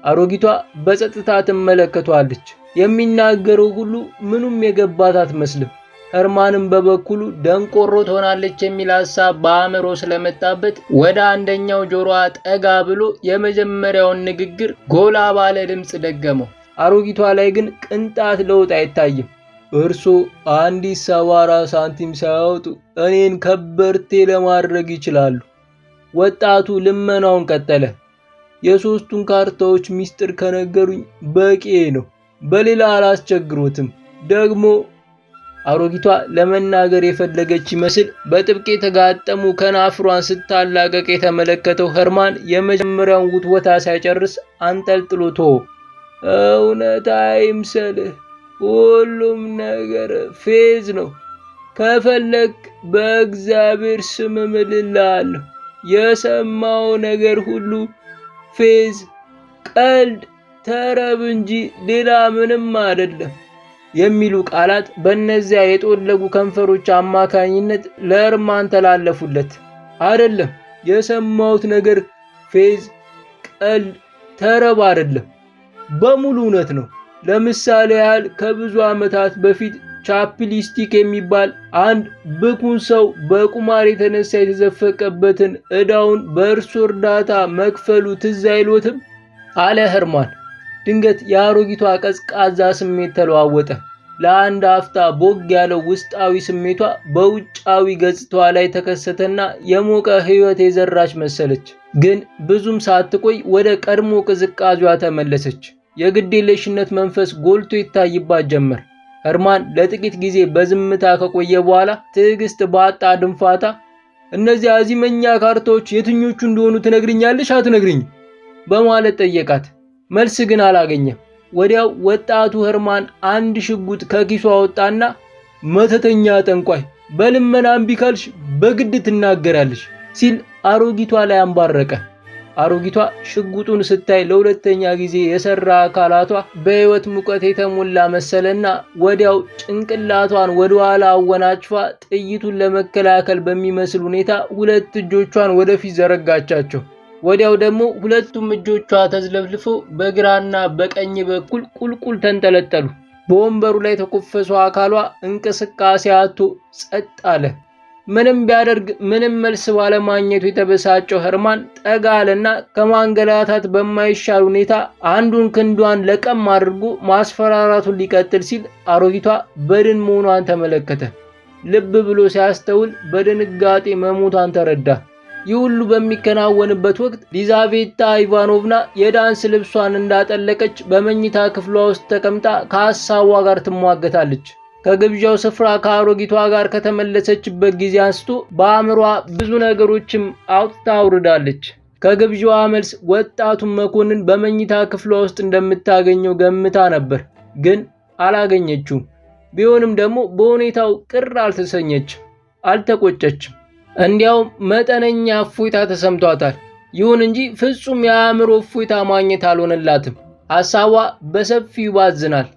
አሮጊቷ በጸጥታ ትመለከቷለች። የሚናገረው ሁሉ ምኑም የገባት አትመስልም። ህርማንም በበኩሉ ደንቆሮ ትሆናለች የሚል ሐሳብ በአእምሮ ስለመጣበት ወደ አንደኛው ጆሮዋ ጠጋ ብሎ የመጀመሪያውን ንግግር ጎላ ባለ ድምፅ ደገመው። አሮጊቷ ላይ ግን ቅንጣት ለውጥ አይታይም። እርሶ አንዲት ሰባራ ሳንቲም ሳያወጡ እኔን ከበርቴ ለማድረግ ይችላሉ። ወጣቱ ልመናውን ቀጠለ። የሶስቱን ካርታዎች ሚስጥር ከነገሩኝ በቂ ነው። በሌላ አላስቸግሮትም። ደግሞ አሮጊቷ ለመናገር የፈለገች ይመስል በጥብቅ የተጋጠሙ ከናፍሯን ስታላቀቅ የተመለከተው ህርማን የመጀመሪያውን ውትወታ ሳይጨርስ አንጠልጥሎ ተወው። እውነት አይምሰልህ፣ ሁሉም ነገር ፌዝ ነው። ከፈለክ በእግዚአብሔር ስም እምልልሃለሁ፣ የሰማው ነገር ሁሉ ፌዝ፣ ቀልድ፣ ተረብ እንጂ ሌላ ምንም አይደለም የሚሉ ቃላት በእነዚያ የጠወለጉ ከንፈሮች አማካኝነት ለህርማን ተላለፉለት። አይደለም፣ የሰማሁት ነገር ፌዝ፣ ቀልድ፣ ተረብ አይደለም፣ በሙሉ እውነት ነው። ለምሳሌ ያህል ከብዙ ዓመታት በፊት ቻፕሊስቲክ የሚባል አንድ ብኩን ሰው በቁማር የተነሳ የተዘፈቀበትን ዕዳውን በእርሱ እርዳታ መክፈሉ ትዝ አይሎትም? አለ ህርማን። ድንገት የአሮጊቷ ቀዝቃዛ ስሜት ተለዋወጠ። ለአንድ አፍታ ቦግ ያለው ውስጣዊ ስሜቷ በውጫዊ ገጽታዋ ላይ ተከሰተና የሞቀ ህይወት የዘራች መሰለች። ግን ብዙም ሳትቆይ ወደ ቀድሞ ቅዝቃዜዋ ተመለሰች። የግዴለሽነት መንፈስ ጎልቶ ይታይባት ጀመር። ህርማን ለጥቂት ጊዜ በዝምታ ከቆየ በኋላ ትዕግስት ባጣ ድንፋታ እነዚህ አዚመኛ ካርታዎች የትኞቹ እንደሆኑ ትነግርኛለሽ አትነግርኝ? በማለት ጠየቃት። መልስ ግን አላገኘም። ወዲያው ወጣቱ ህርማን አንድ ሽጉጥ ከኪሱ አወጣና መተተኛ ጠንቋይ፣ በልመና እምቢ ካልሽ በግድ ትናገራለሽ ሲል አሮጊቷ ላይ አንባረቀ። አሮጊቷ ሽጉጡን ስታይ ለሁለተኛ ጊዜ የሰራ አካላቷ በህይወት ሙቀት የተሞላ መሰለና ወዲያው ጭንቅላቷን ወደ ኋላ አወናጭፋ ጥይቱን ለመከላከል በሚመስል ሁኔታ ሁለት እጆቿን ወደፊት ዘረጋቻቸው። ወዲያው ደግሞ ሁለቱም እጆቿ ተዝለፍልፎ በግራና በቀኝ በኩል ቁልቁል ተንጠለጠሉ። በወንበሩ ላይ የተኮፈሰው አካሏ እንቅስቃሴ አጥቶ ጸጥ አለ። ምንም ቢያደርግ ምንም መልስ ባለማግኘቱ የተበሳጨው ህርማን ጠጋ አለና ከማንገላታት በማይሻል ሁኔታ አንዱን ክንዷን ለቀም አድርጎ ማስፈራራቱን ሊቀጥል ሲል አሮጊቷ በድን መሆኗን ተመለከተ። ልብ ብሎ ሲያስተውል በድንጋጤ መሞቷን ተረዳ። ይህ ሁሉ በሚከናወንበት ወቅት ሊዛቬታ ኢቫኖቭና የዳንስ ልብሷን እንዳጠለቀች በመኝታ ክፍሏ ውስጥ ተቀምጣ ከሐሳቧ ጋር ትሟገታለች። ከግብዣው ስፍራ ከአሮጊቷ ጋር ከተመለሰችበት ጊዜ አንስቶ በአእምሯ ብዙ ነገሮችም አውጥታ አውርዳለች። ከግብዣዋ መልስ ወጣቱን መኮንን በመኝታ ክፍሏ ውስጥ እንደምታገኘው ገምታ ነበር፣ ግን አላገኘችውም። ቢሆንም ደግሞ በሁኔታው ቅር አልተሰኘችም፣ አልተቆጨችም። እንዲያውም መጠነኛ እፎይታ ተሰምቷታል። ይሁን እንጂ ፍጹም የአእምሮ እፎይታ ማግኘት አልሆነላትም። ሐሳቧ በሰፊው ይባዝናል።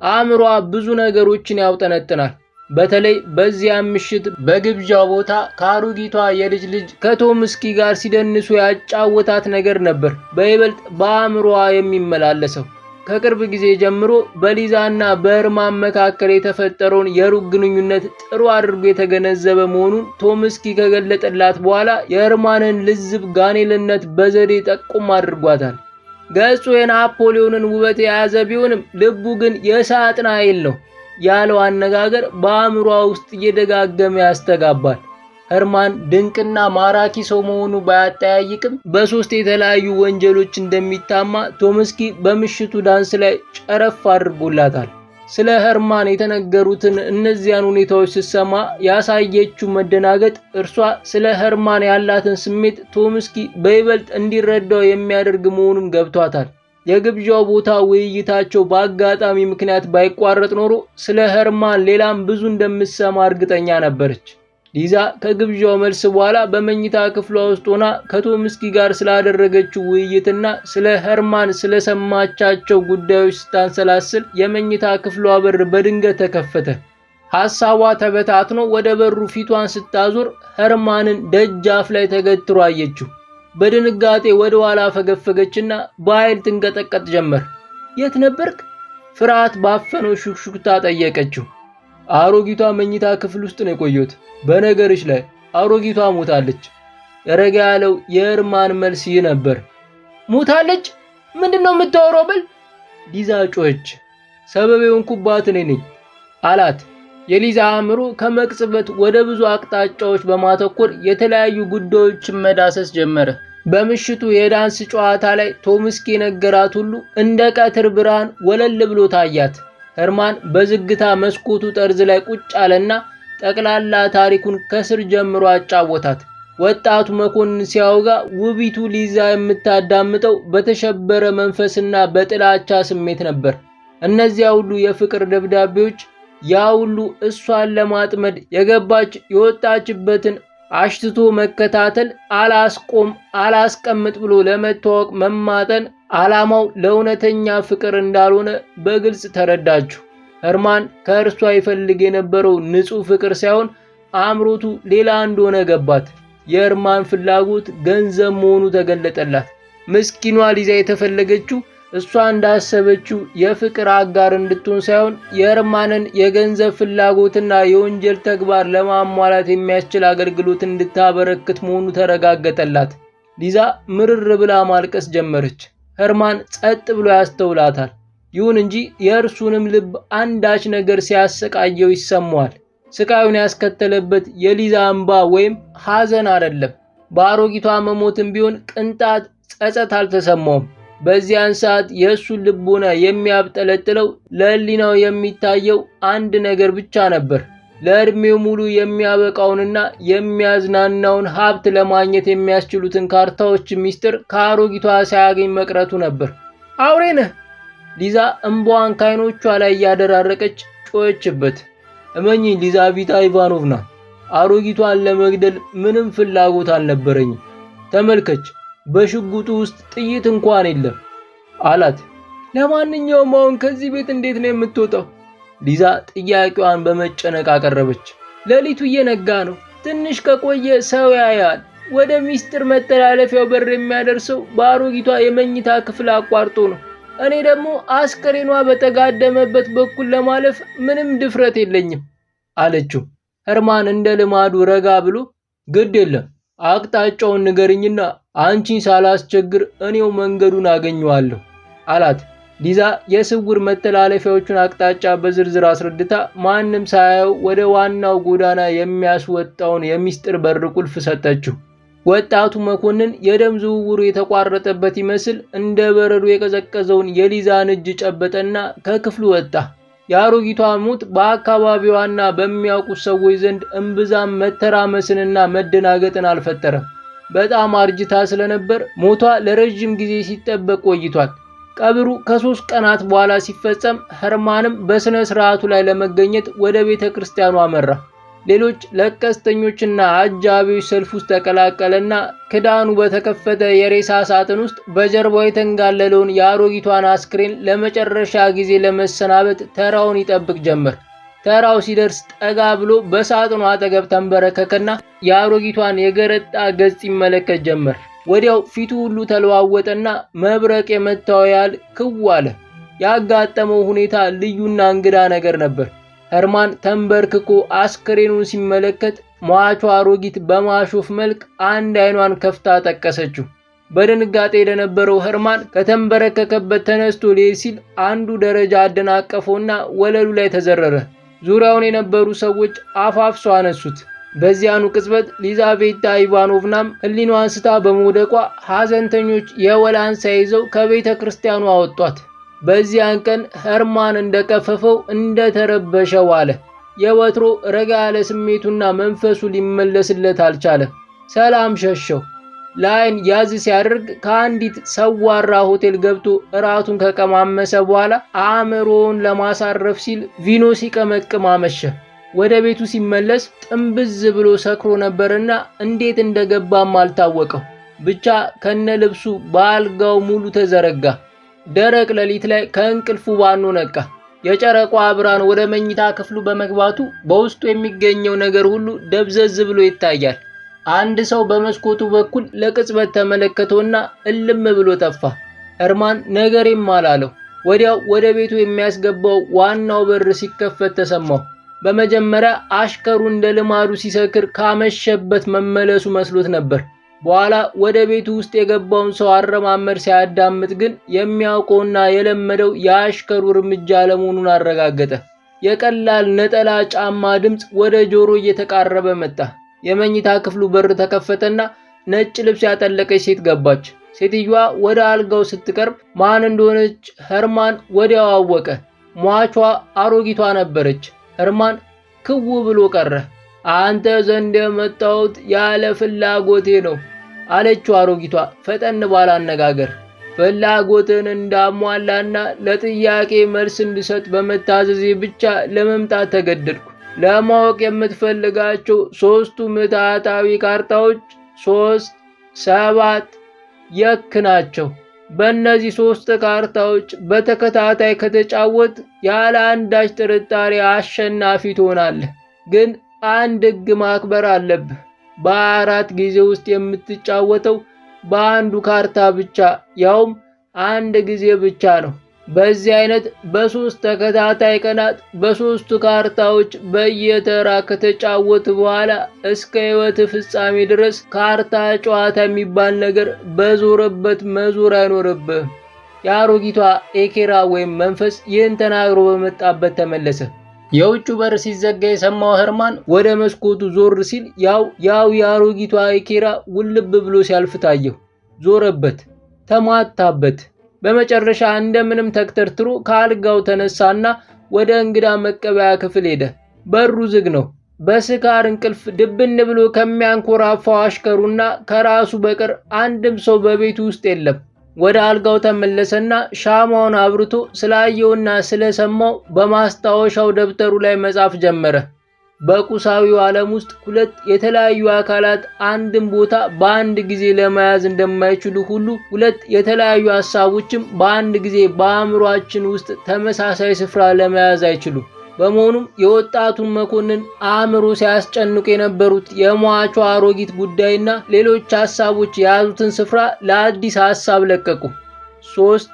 አእምሯ ብዙ ነገሮችን ያውጠነጥናል። በተለይ በዚያ ምሽት በግብዣ ቦታ ከአሮጊቷ የልጅ ልጅ ከቶምስኪ ጋር ሲደንሱ ያጫወታት ነገር ነበር በይበልጥ በአእምሮዋ የሚመላለሰው። ከቅርብ ጊዜ ጀምሮ በሊዛና በህርማን መካከል የተፈጠረውን የሩቅ ግንኙነት ጥሩ አድርጎ የተገነዘበ መሆኑን ቶምስኪ ከገለጠላት በኋላ የህርማንን ልዝብ ጋኔልነት በዘዴ ጠቁም አድርጓታል። ገጹ የናፖሊዮንን ውበት የያዘ ቢሆንም ልቡ ግን የሳጥናኤል ነው ያለው አነጋገር በአእምሯ ውስጥ እየደጋገመ ያስተጋባል። ህርማን ድንቅና ማራኪ ሰው መሆኑ ባያጠያይቅም በሶስት የተለያዩ ወንጀሎች እንደሚታማ ቶምስኪ በምሽቱ ዳንስ ላይ ጨረፍ አድርጎላታል። ስለ ህርማን የተነገሩትን እነዚያን ሁኔታዎች ስትሰማ ያሳየችው መደናገጥ እርሷ ስለ ህርማን ያላትን ስሜት ቶምስኪ በይበልጥ እንዲረዳው የሚያደርግ መሆኑን ገብቷታል። የግብዣው ቦታ ውይይታቸው በአጋጣሚ ምክንያት ባይቋረጥ ኖሮ ስለ ህርማን ሌላም ብዙ እንደምትሰማ እርግጠኛ ነበረች። ሊዛ ከግብዣው መልስ በኋላ በመኝታ ክፍሏ ውስጥ ሆና ከቶምስኪ ጋር ስላደረገችው ውይይትና ስለ ህርማን ስለሰማቻቸው ጉዳዮች ስታንሰላስል የመኝታ ክፍሏ በር በድንገት ተከፈተ። ሐሳቧ ተበታትኖ ወደ በሩ ፊቷን ስታዞር ህርማንን ደጃፍ ላይ ተገትሮ አየችው። በድንጋጤ ወደ ኋላ ፈገፈገችና በኃይል ትንቀጠቀጥ ጀመር። የት ነበርክ? ፍርሃት ባፈነው ሹክሹክታ ጠየቀችው። አሮጊቷ መኝታ ክፍል ውስጥ ነው የቆየሁት። በነገርሽ ላይ አሮጊቷ ሞታለች። ረጋ ያለው የህርማን መልስ ይህ ነበር። ሞታለች? ምንድነው የምታወራው? በል ሊዛ ጮኸች። ሰበብ የሆንኩባት እኔ ነኝ አላት። የሊዛ አእምሮ ከመቅጽበት ወደ ብዙ አቅጣጫዎች በማተኮር የተለያዩ ጉዳዮችን መዳሰስ ጀመረ። በምሽቱ የዳንስ ጨዋታ ላይ ቶምስኪ የነገራት ሁሉ እንደ ቀትር ብርሃን ወለል ብሎ ታያት። ህርማን በዝግታ መስኮቱ ጠርዝ ላይ ቁጭ አለና ጠቅላላ ታሪኩን ከስር ጀምሮ አጫወታት። ወጣቱ መኮንን ሲያወጋ ውቢቱ ሊዛ የምታዳምጠው በተሸበረ መንፈስና በጥላቻ ስሜት ነበር። እነዚያ ሁሉ የፍቅር ደብዳቤዎች፣ ያ ሁሉ እሷን ለማጥመድ የወጣችበትን አሽትቶ መከታተል፣ አላስቀምጥ ብሎ ለመተዋወቅ መማጠን ዓላማው ለእውነተኛ ፍቅር እንዳልሆነ በግልጽ ተረዳችሁ። ህርማን ከእርሷ ይፈልግ የነበረው ንጹሕ ፍቅር ሳይሆን አምሮቱ ሌላ እንደሆነ ገባት። የህርማን ፍላጎት ገንዘብ መሆኑ ተገለጠላት። ምስኪኗ ሊዛ የተፈለገችው እሷ እንዳሰበችው የፍቅር አጋር እንድትሆን ሳይሆን የህርማንን የገንዘብ ፍላጎትና የወንጀል ተግባር ለማሟላት የሚያስችል አገልግሎት እንድታበረክት መሆኑ ተረጋገጠላት። ሊዛ ምርር ብላ ማልቀስ ጀመረች። ህርማን ጸጥ ብሎ ያስተውላታል። ይሁን እንጂ የእርሱንም ልብ አንዳች ነገር ሲያሰቃየው ይሰማዋል። ስቃዩን ያስከተለበት የሊዛ እንባ ወይም ሐዘን አይደለም። በአሮጊቷ መሞትም ቢሆን ቅንጣት ጸጸት አልተሰማውም። በዚያን ሰዓት የእሱን ልቦና የሚያብጠለጥለው ለህሊናው የሚታየው አንድ ነገር ብቻ ነበር። ለዕድሜው ሙሉ የሚያበቃውንና የሚያዝናናውን ሀብት ለማግኘት የሚያስችሉትን ካርታዎች ሚስጥር ከአሮጊቷ ሳያገኝ መቅረቱ ነበር። አውሬ ነህ! ሊዛ እንባዋን ከዓይኖቿ ላይ እያደራረቀች ጮኸችበት። እመኚኝ ሊዛቤታ ኢቫኖቭና፣ አሮጊቷን ለመግደል ምንም ፍላጎት አልነበረኝም። ተመልከች፣ በሽጉጡ ውስጥ ጥይት እንኳን የለም አላት። ለማንኛውም አሁን ከዚህ ቤት እንዴት ነው የምትወጣው? ሊዛ ጥያቄዋን በመጨነቅ አቀረበች። ሌሊቱ እየነጋ ነው። ትንሽ ከቆየ ሰው ያያል። ወደ ሚስጥር መተላለፊያው በር የሚያደርሰው በአሮጊቷ የመኝታ ክፍል አቋርጦ ነው። እኔ ደግሞ አስከሬኗ በተጋደመበት በኩል ለማለፍ ምንም ድፍረት የለኝም አለችው። ህርማን እንደ ልማዱ ረጋ ብሎ ግድ የለም አቅጣጫውን ንገርኝና አንቺን ሳላስቸግር እኔው መንገዱን አገኘዋለሁ አላት። ሊዛ የስውር መተላለፊያዎቹን አቅጣጫ በዝርዝር አስረድታ ማንም ሳያየው ወደ ዋናው ጎዳና የሚያስወጣውን የሚስጥር በር ቁልፍ ሰጠችው። ወጣቱ መኮንን የደም ዝውውሩ የተቋረጠበት ይመስል እንደ በረዶ የቀዘቀዘውን የሊዛን እጅ ጨበጠና ከክፍሉ ወጣ። የአሮጊቷ ሞት በአካባቢዋና በሚያውቁት ሰዎች ዘንድ እምብዛም መተራመስንና መደናገጥን አልፈጠረም። በጣም አርጅታ ስለነበር ሞቷ ለረጅም ጊዜ ሲጠበቅ ቆይቷል። ቀብሩ ከ3 ቀናት በኋላ ሲፈጸም ህርማንም በስነ ስርዓቱ ላይ ለመገኘት ወደ ቤተ ክርስቲያኑ አመራ። ሌሎች ለቀስተኞችና አጃቢዎች ሰልፍ ውስጥ ተቀላቀለና ክዳኑ በተከፈተ የሬሳ ሳጥን ውስጥ በጀርባው የተንጋለለውን የአሮጊቷን አስክሬን ለመጨረሻ ጊዜ ለመሰናበት ተራውን ይጠብቅ ጀመር። ተራው ሲደርስ ጠጋ ብሎ በሳጥኑ አጠገብ ተንበረከከና የአሮጊቷን የገረጣ ገጽ ይመለከት ጀመር። ወዲያው ፊቱ ሁሉ ተለዋወጠና መብረቅ የመታው ያህል ክው አለ። ያጋጠመው ሁኔታ ልዩና እንግዳ ነገር ነበር። ኸርማን ተንበርክኮ አስክሬኑን ሲመለከት ሟቿ አሮጊት በማሾፍ መልክ አንድ አይኗን ከፍታ ጠቀሰችው። በድንጋጤ ለነበረው ኸርማን ከተንበረከከበት ተነስቶ ሊሄድ ሲል አንዱ ደረጃ አደናቀፈውና ወለሉ ላይ ተዘረረ። ዙሪያውን የነበሩ ሰዎች አፋፍሰው አነሱት። በዚያኑ ቅጽበት ሊዛቬታ ኢቫኖቭናም ሕሊናዋን ስታ በመውደቋ ሐዘንተኞች የወላንሳ ይዘው ከቤተ ክርስቲያኑ አወጧት። በዚያን ቀን ኸርማን እንደቀፈፈው እንደተረበሸ ዋለ። የወትሮ ረጋ ያለ ስሜቱና መንፈሱ ሊመለስለት አልቻለም። ሰላም ሸሸው። ለዓይን ያዝ ሲያደርግ ከአንዲት ሰዋራ ሆቴል ገብቶ እራቱን ከቀማመሰ በኋላ አእምሮውን ለማሳረፍ ሲል ቪኖ ሲቀመቅም አመሸ። ወደ ቤቱ ሲመለስ ጥንብዝ ብሎ ሰክሮ ነበርና እንዴት እንደገባም አልታወቀው። ብቻ ከነ ልብሱ በአልጋው ሙሉ ተዘረጋ። ደረቅ ሌሊት ላይ ከእንቅልፉ ባኖ ነቃ። የጨረቋ ብርሃን ወደ መኝታ ክፍሉ በመግባቱ በውስጡ የሚገኘው ነገር ሁሉ ደብዘዝ ብሎ ይታያል። አንድ ሰው በመስኮቱ በኩል ለቅጽበት ተመለከተውና እልም ብሎ ጠፋ። ኸርማን ነገሬም አላለው። ወዲያው ወደ ቤቱ የሚያስገባው ዋናው በር ሲከፈት ተሰማው። በመጀመሪያ አሽከሩ እንደ ልማዱ ሲሰክር ካመሸበት መመለሱ መስሎት ነበር። በኋላ ወደ ቤቱ ውስጥ የገባውን ሰው አረማመድ ሲያዳምጥ ግን የሚያውቀውና የለመደው የአሽከሩ እርምጃ አለመሆኑን አረጋገጠ። የቀላል ነጠላ ጫማ ድምፅ ወደ ጆሮ እየተቃረበ መጣ። የመኝታ ክፍሉ በር ተከፈተና ነጭ ልብስ ያጠለቀች ሴት ገባች። ሴትዮዋ ወደ አልጋው ስትቀርብ ማን እንደሆነች ኸርማን ወዲያው አወቀ። ሟቿ አሮጊቷ ነበረች። ኸርማን ክው ብሎ ቀረ። አንተ ዘንድ የመጣሁት ያለ ፍላጎቴ ነው አለችው አሮጊቷ ፈጠን ባለ አነጋገር። ፍላጎትን እንዳሟላና ለጥያቄ መልስ እንድሰጥ በመታዘዜ ብቻ ለመምጣት ተገደድኩ። ለማወቅ የምትፈልጋቸው 3ቱ ምትሃታዊ ካርታዎች 3፣ 7 የክ ናቸው። በእነዚህ 3 ካርታዎች በተከታታይ ከተጫወት ያለ አንዳች ጥርጣሬ አሸናፊ ትሆናለህ። ግን አንድ ሕግ ማክበር አለብህ። በ4 ጊዜ ውስጥ የምትጫወተው በአንዱ ካርታ ብቻ፣ ያውም አንድ ጊዜ ብቻ ነው። በዚህ አይነት በ3 ተከታታይ ቀናት በ3ቱ ካርታዎች በየተራ ከተጫወት በኋላ እስከ ሕይወት ፍጻሜ ድረስ ካርታ ጨዋታ የሚባል ነገር በዞረበት መዞር አይኖርብህም። የአሮጊቷ ኤኬራ ወይም መንፈስ ይህን ተናግሮ በመጣበት ተመለሰ። የውጩ በር ሲዘጋ የሰማው ኸርማን ወደ መስኮቱ ዞር ሲል ያው የአሮጊቷ ኤኬራ ውልብ ብሎ ሲያልፍ ታየው። ዞረበት፣ ተማታበት። በመጨረሻ እንደምንም ተክተርትሮ ከአልጋው ተነሳና ወደ እንግዳ መቀበያ ክፍል ሄደ። በሩ ዝግ ነው። በስካር እንቅልፍ ድብን ብሎ ከሚያንኮራፋው አሽከሩና ከራሱ በቀር አንድም ሰው በቤቱ ውስጥ የለም። ወደ አልጋው ተመለሰና ሻማውን አብርቶ ስላየውና ስለሰማው በማስታወሻው ደብተሩ ላይ መጻፍ ጀመረ። በቁሳዊው ዓለም ውስጥ 2 የተለያዩ አካላት አንድን ቦታ በአንድ ጊዜ ለመያዝ እንደማይችሉ ሁሉ 2 የተለያዩ ሐሳቦችም በአንድ ጊዜ በአእምሮአችን ውስጥ ተመሳሳይ ስፍራ ለመያዝ አይችሉም። በመሆኑም የወጣቱን መኮንን አእምሮ ሲያስጨንቁ የነበሩት የሟቿ አሮጊት ጉዳይና ሌሎች ሐሳቦች የያዙትን ስፍራ ለአዲስ ሐሳብ ለቀቁ። 3፣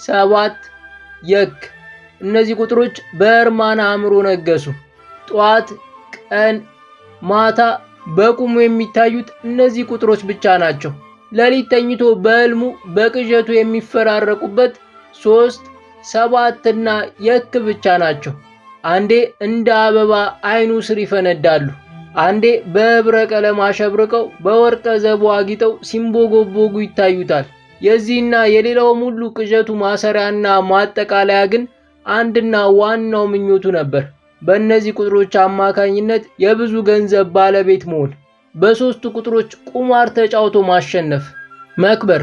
7 የክ። እነዚህ ቁጥሮች በኸርማን አእምሮ ነገሱ። ጠዋት፣ ቀን፣ ማታ በቁሙ የሚታዩት እነዚህ ቁጥሮች ብቻ ናቸው። ሌሊት ተኝቶ በሕልሙ በቅዠቱ የሚፈራረቁበት 3፣ 7 እና የክ ብቻ ናቸው። አንዴ እንደ አበባ አይኑ ስር ይፈነዳሉ። አንዴ በህብረ ቀለም አሸብርቀው በወርቀ ዘቦ አጊጠው ሲንቦጎቦጉ ይታዩታል። የዚህና የሌላውም ሁሉ ቅዠቱ ማሰሪያና ማጠቃለያ ግን አንድና ዋናው ምኞቱ ነበር። በእነዚህ ቁጥሮች አማካኝነት የብዙ ገንዘብ ባለቤት መሆን፣ በ3ቱ ቁጥሮች ቁማር ተጫውቶ ማሸነፍ፣ መክበር።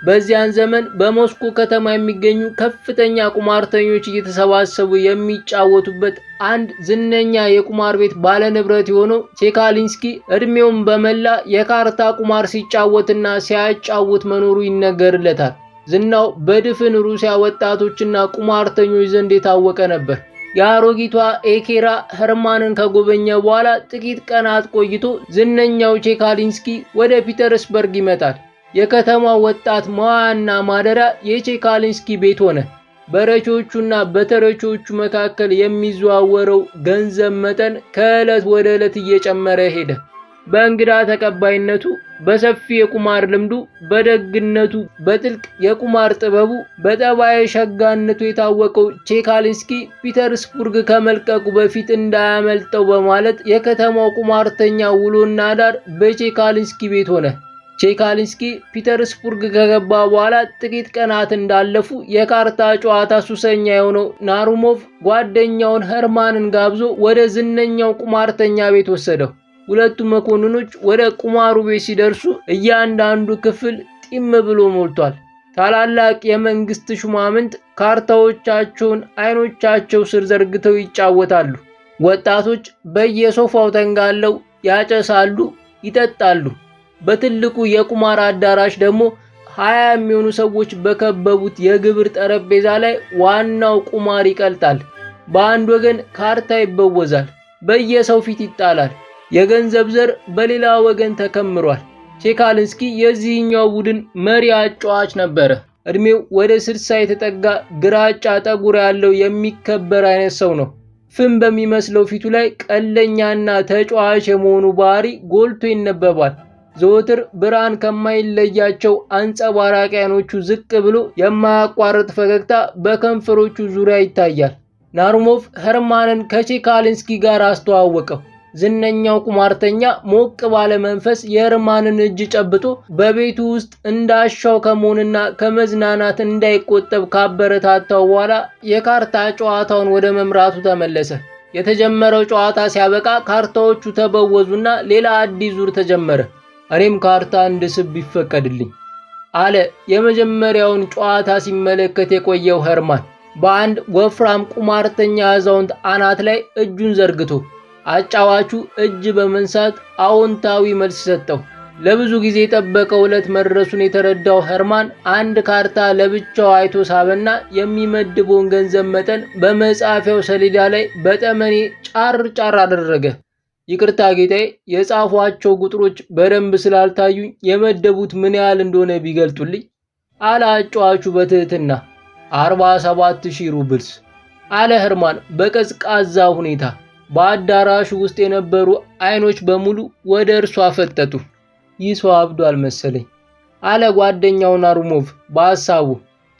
በዚያን ዘመን በሞስኮ ከተማ የሚገኙ ከፍተኛ ቁማርተኞች እየተሰባሰቡ የሚጫወቱበት አንድ ዝነኛ የቁማር ቤት ባለንብረት የሆነው ቼካሊንስኪ እድሜውን በመላ የካርታ ቁማር ሲጫወትና ሲያጫውት መኖሩ ይነገርለታል። ዝናው በድፍን ሩሲያ ወጣቶችና ቁማርተኞች ዘንድ የታወቀ ነበር። የአሮጊቷ ኤኬራ ሄርማንን ከጎበኘ በኋላ ጥቂት ቀናት ቆይቶ ዝነኛው ቼካሊንስኪ ወደ ፒተርስበርግ ይመጣል። የከተማው ወጣት መዋያና ማደሪያ የቼካሊንስኪ ቤት ሆነ። በረቾቹና በተረቾቹ መካከል የሚዘዋወረው ገንዘብ መጠን ከዕለት ወደ ዕለት እየጨመረ ሄደ። በእንግዳ ተቀባይነቱ፣ በሰፊ የቁማር ልምዱ፣ በደግነቱ፣ በጥልቅ የቁማር ጥበቡ፣ በጠባየ ሸጋነቱ የታወቀው ቼካሊንስኪ ፒተርስቡርግ ከመልቀቁ በፊት እንዳያመልጠው በማለት የከተማው ቁማርተኛ ውሎና አዳር በቼካሊንስኪ ቤት ሆነ። ቼካሊንስኪ ፒተርስቡርግ ከገባ በኋላ ጥቂት ቀናት እንዳለፉ የካርታ ጨዋታ ሱሰኛ የሆነው ናሩሞቭ ጓደኛውን ሄርማንን ጋብዞ ወደ ዝነኛው ቁማርተኛ ቤት ወሰደው። ሁለቱ መኮንኖች ወደ ቁማሩ ቤት ሲደርሱ እያንዳንዱ ክፍል ጢም ብሎ ሞልቷል። ታላላቅ የመንግስት ሹማምንት ካርታዎቻቸውን አይኖቻቸው ስር ዘርግተው ይጫወታሉ። ወጣቶች በየሶፋው ተንጋለው ያጨሳሉ፣ ይጠጣሉ። በትልቁ የቁማር አዳራሽ ደግሞ 20 የሚሆኑ ሰዎች በከበቡት የግብር ጠረጴዛ ላይ ዋናው ቁማር ይቀልጣል። በአንድ ወገን ካርታ ይበወዛል፣ በየሰው ፊት ይጣላል። የገንዘብ ዘር በሌላ ወገን ተከምሯል። ቼካሊንስኪ የዚህኛው ቡድን መሪ አጫዋች ነበረ። እድሜው ወደ 60 የተጠጋ ግራጫ ጠጉር ያለው የሚከበር አይነት ሰው ነው። ፍም በሚመስለው ፊቱ ላይ ቀለኛና ተጫዋች የመሆኑ ባህሪ ጎልቶ ይነበባል። ዘወትር ብርሃን ከማይለያቸው አንጸባራቂ አይኖቹ ዝቅ ብሎ የማያቋርጥ ፈገግታ በከንፈሮቹ ዙሪያ ይታያል። ናሩሞቭ ሄርማንን ከቼካሊንስኪ ጋር አስተዋወቀው። ዝነኛው ቁማርተኛ ሞቅ ባለ መንፈስ የሄርማንን እጅ ጨብጦ በቤቱ ውስጥ እንዳሻው ከመሆንና ከመዝናናት እንዳይቆጠብ ካበረታታው በኋላ የካርታ ጨዋታውን ወደ መምራቱ ተመለሰ። የተጀመረው ጨዋታ ሲያበቃ ካርታዎቹ ተበወዙና ሌላ አዲስ ዙር ተጀመረ። እኔም ካርታ እንድስብ ይፈቀድልኝ አለ የመጀመሪያውን ጨዋታ ሲመለከት የቆየው ሄርማን በአንድ ወፍራም ቁማርተኛ አዛውንት አናት ላይ እጁን ዘርግቶ። አጫዋቹ እጅ በመንሳት አዎንታዊ መልስ ሰጠው። ለብዙ ጊዜ የጠበቀው ዕለት መድረሱን የተረዳው ሄርማን አንድ ካርታ ለብቻው አይቶ ሳበና የሚመድበውን ገንዘብ መጠን በመጻፊያው ሰሌዳ ላይ በጠመኔ ጫር ጫር አደረገ። ይቅርታ ጌታዬ፣ የጻፏቸው ቁጥሮች በደንብ ስላልታዩኝ የመደቡት ምን ያህል እንደሆነ ቢገልጡልኝ አለ አጫዋቹ በትህትና። 47,000 ሩብልስ አለ ሄርማን በቀዝቃዛ ሁኔታ። በአዳራሹ ውስጥ የነበሩ አይኖች በሙሉ ወደ እርሱ አፈጠጡ። ይህ ሰው አብዷል መሰለኝ አለ ጓደኛው ናሩሞቭ በሐሳቡ።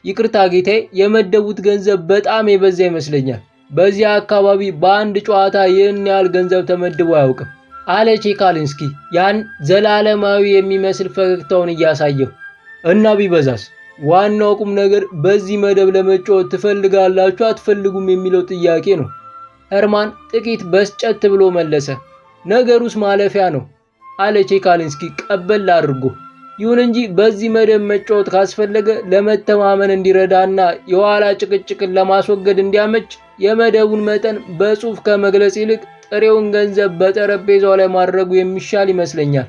ይቅርታ ጌታዬ፣ የመደቡት ገንዘብ በጣም የበዛ ይመስለኛል። በዚያ አካባቢ በአንድ ጨዋታ ይህን ያህል ገንዘብ ተመድቦ አያውቅም አለ ቼካሊንስኪ ያን ዘላለማዊ የሚመስል ፈገግታውን እያሳየው። እና ቢበዛስ? ዋናው ቁም ነገር በዚህ መደብ ለመጫወት ትፈልጋላችሁ አትፈልጉም የሚለው ጥያቄ ነው። ሄርማን ጥቂት በስጨት ብሎ መለሰ። ነገሩስ ማለፊያ ነው አለ ቼካሊንስኪ ቀበል አድርጎ። ይሁን እንጂ በዚህ መደብ መጫወት ካስፈለገ ለመተማመን እንዲረዳና የኋላ ጭቅጭቅን ለማስወገድ እንዲያመች የመደቡን መጠን በጽሑፍ ከመግለጽ ይልቅ ጥሬውን ገንዘብ በጠረጴዛው ላይ ማድረጉ የሚሻል ይመስለኛል።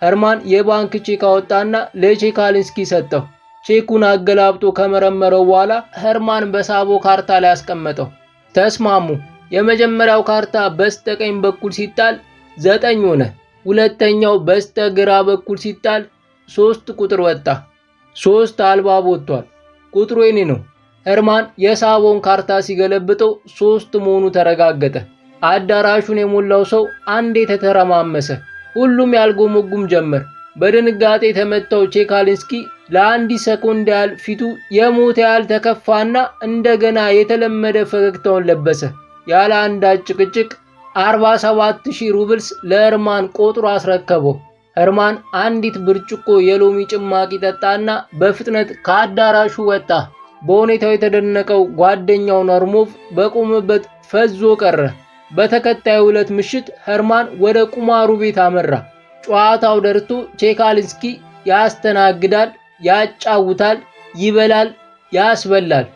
ሄርማን የባንክ ቼክ አወጣና ለቼካሊንስኪ ሰጠው። ቼኩን አገላብጦ ከመረመረው በኋላ ሄርማን በሳቦ ካርታ ላይ አስቀመጠው። ተስማሙ። የመጀመሪያው ካርታ በስተቀኝ በኩል ሲጣል 9 ሆነ። ሁለተኛው በስተግራ በኩል ሲጣል 3 ቁጥር ወጣ። 3 አልባብ ወጥቷል። ቁጥሩ የኔ ነው። ሄርማን የሳቦን ካርታ ሲገለብጠው 3 መሆኑ ተረጋገጠ። አዳራሹን የሞላው ሰው አንዴ ተተረማመሰ። ሁሉም ያልጎመጉም ጀመር። በድንጋጤ የተመታው ቼካሊንስኪ ለአንዲት ሰኮንድ ያህል ፊቱ የሞተ ያህል ተከፋና እንደገና የተለመደ ፈገግታውን ለበሰ። ያለ አንዳች ጭቅጭቅ 47,000 ሩብልስ ለሄርማን ቆጥሮ አስረከበው። ሄርማን አንዲት ብርጭቆ የሎሚ ጭማቂ ጠጣና በፍጥነት ከአዳራሹ ወጣ። በሁኔታው የተደነቀው ጓደኛው ናሩሞቭ በቆመበት ፈዞ ቀረ። በተከታዩ ዕለት ምሽት ሄርማን ወደ ቁማሩ ቤት አመራ። ጨዋታው ደርቶ ቼካሊንስኪ ያስተናግዳል፣ ያጫውታል፣ ይበላል፣ ያስበላል።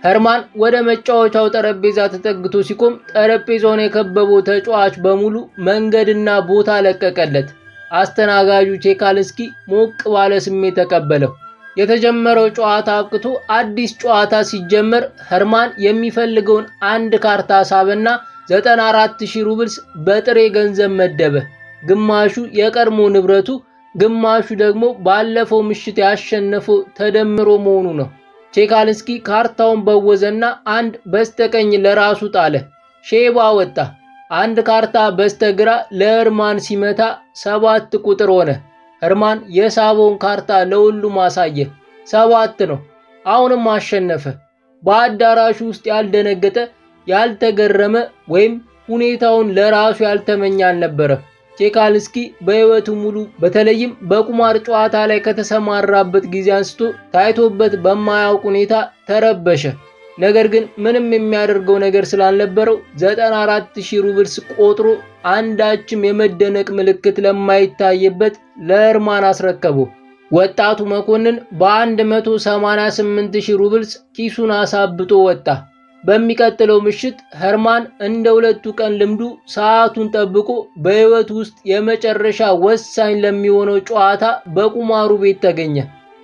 ኸርማን ወደ መጫወቻው ጠረጴዛ ተጠግቶ ሲቆም ጠረጴዛውን የከበበው ተጫዋች በሙሉ መንገድና ቦታ ለቀቀለት። አስተናጋጁ ቼካልስኪ ሞቅ ባለ ስሜት ተቀበለው። የተጀመረው ጨዋታ አብቅቶ አዲስ ጨዋታ ሲጀመር ኸርማን የሚፈልገውን አንድ ካርታ ሳበና 94,000 ሩብልስ በጥሬ ገንዘብ መደበ። ግማሹ የቀድሞ ንብረቱ፣ ግማሹ ደግሞ ባለፈው ምሽት ያሸነፈው ተደምሮ መሆኑ ነው። ቼካልስኪ ካርታውን በወዘና አንድ በስተቀኝ ለራሱ ጣለ። ሼባ ወጣ። አንድ ካርታ በስተግራ ለኸርማን ሲመታ 7 ቁጥር ሆነ። ኸርማን የሳበውን ካርታ ለሁሉም አሳየ። 7 ነው። አሁንም አሸነፈ። በአዳራሹ ውስጥ ያልደነገጠ፣ ያልተገረመ ወይም ሁኔታውን ለራሱ ያልተመኘ አልነበረም። ቼካልስኪ በሕይወቱ ሙሉ በተለይም በቁማር ጨዋታ ላይ ከተሰማራበት ጊዜ አንስቶ ታይቶበት በማያውቅ ሁኔታ ተረበሸ። ነገር ግን ምንም የሚያደርገው ነገር ስላልነበረው 94,000 ሩብልስ ቆጥሮ አንዳችም የመደነቅ ምልክት ለማይታይበት ለኸርማን አስረከበው። ወጣቱ መኮንን በ188,000 ሩብልስ ኪሱን አሳብጦ ወጣ። በሚቀጥለው ምሽት ኸርማን እንደ ሁለቱ ቀን ልምዱ ሰዓቱን ጠብቆ በሕይወቱ ውስጥ የመጨረሻ ወሳኝ ለሚሆነው ጨዋታ በቁማሩ ቤት ተገኘ።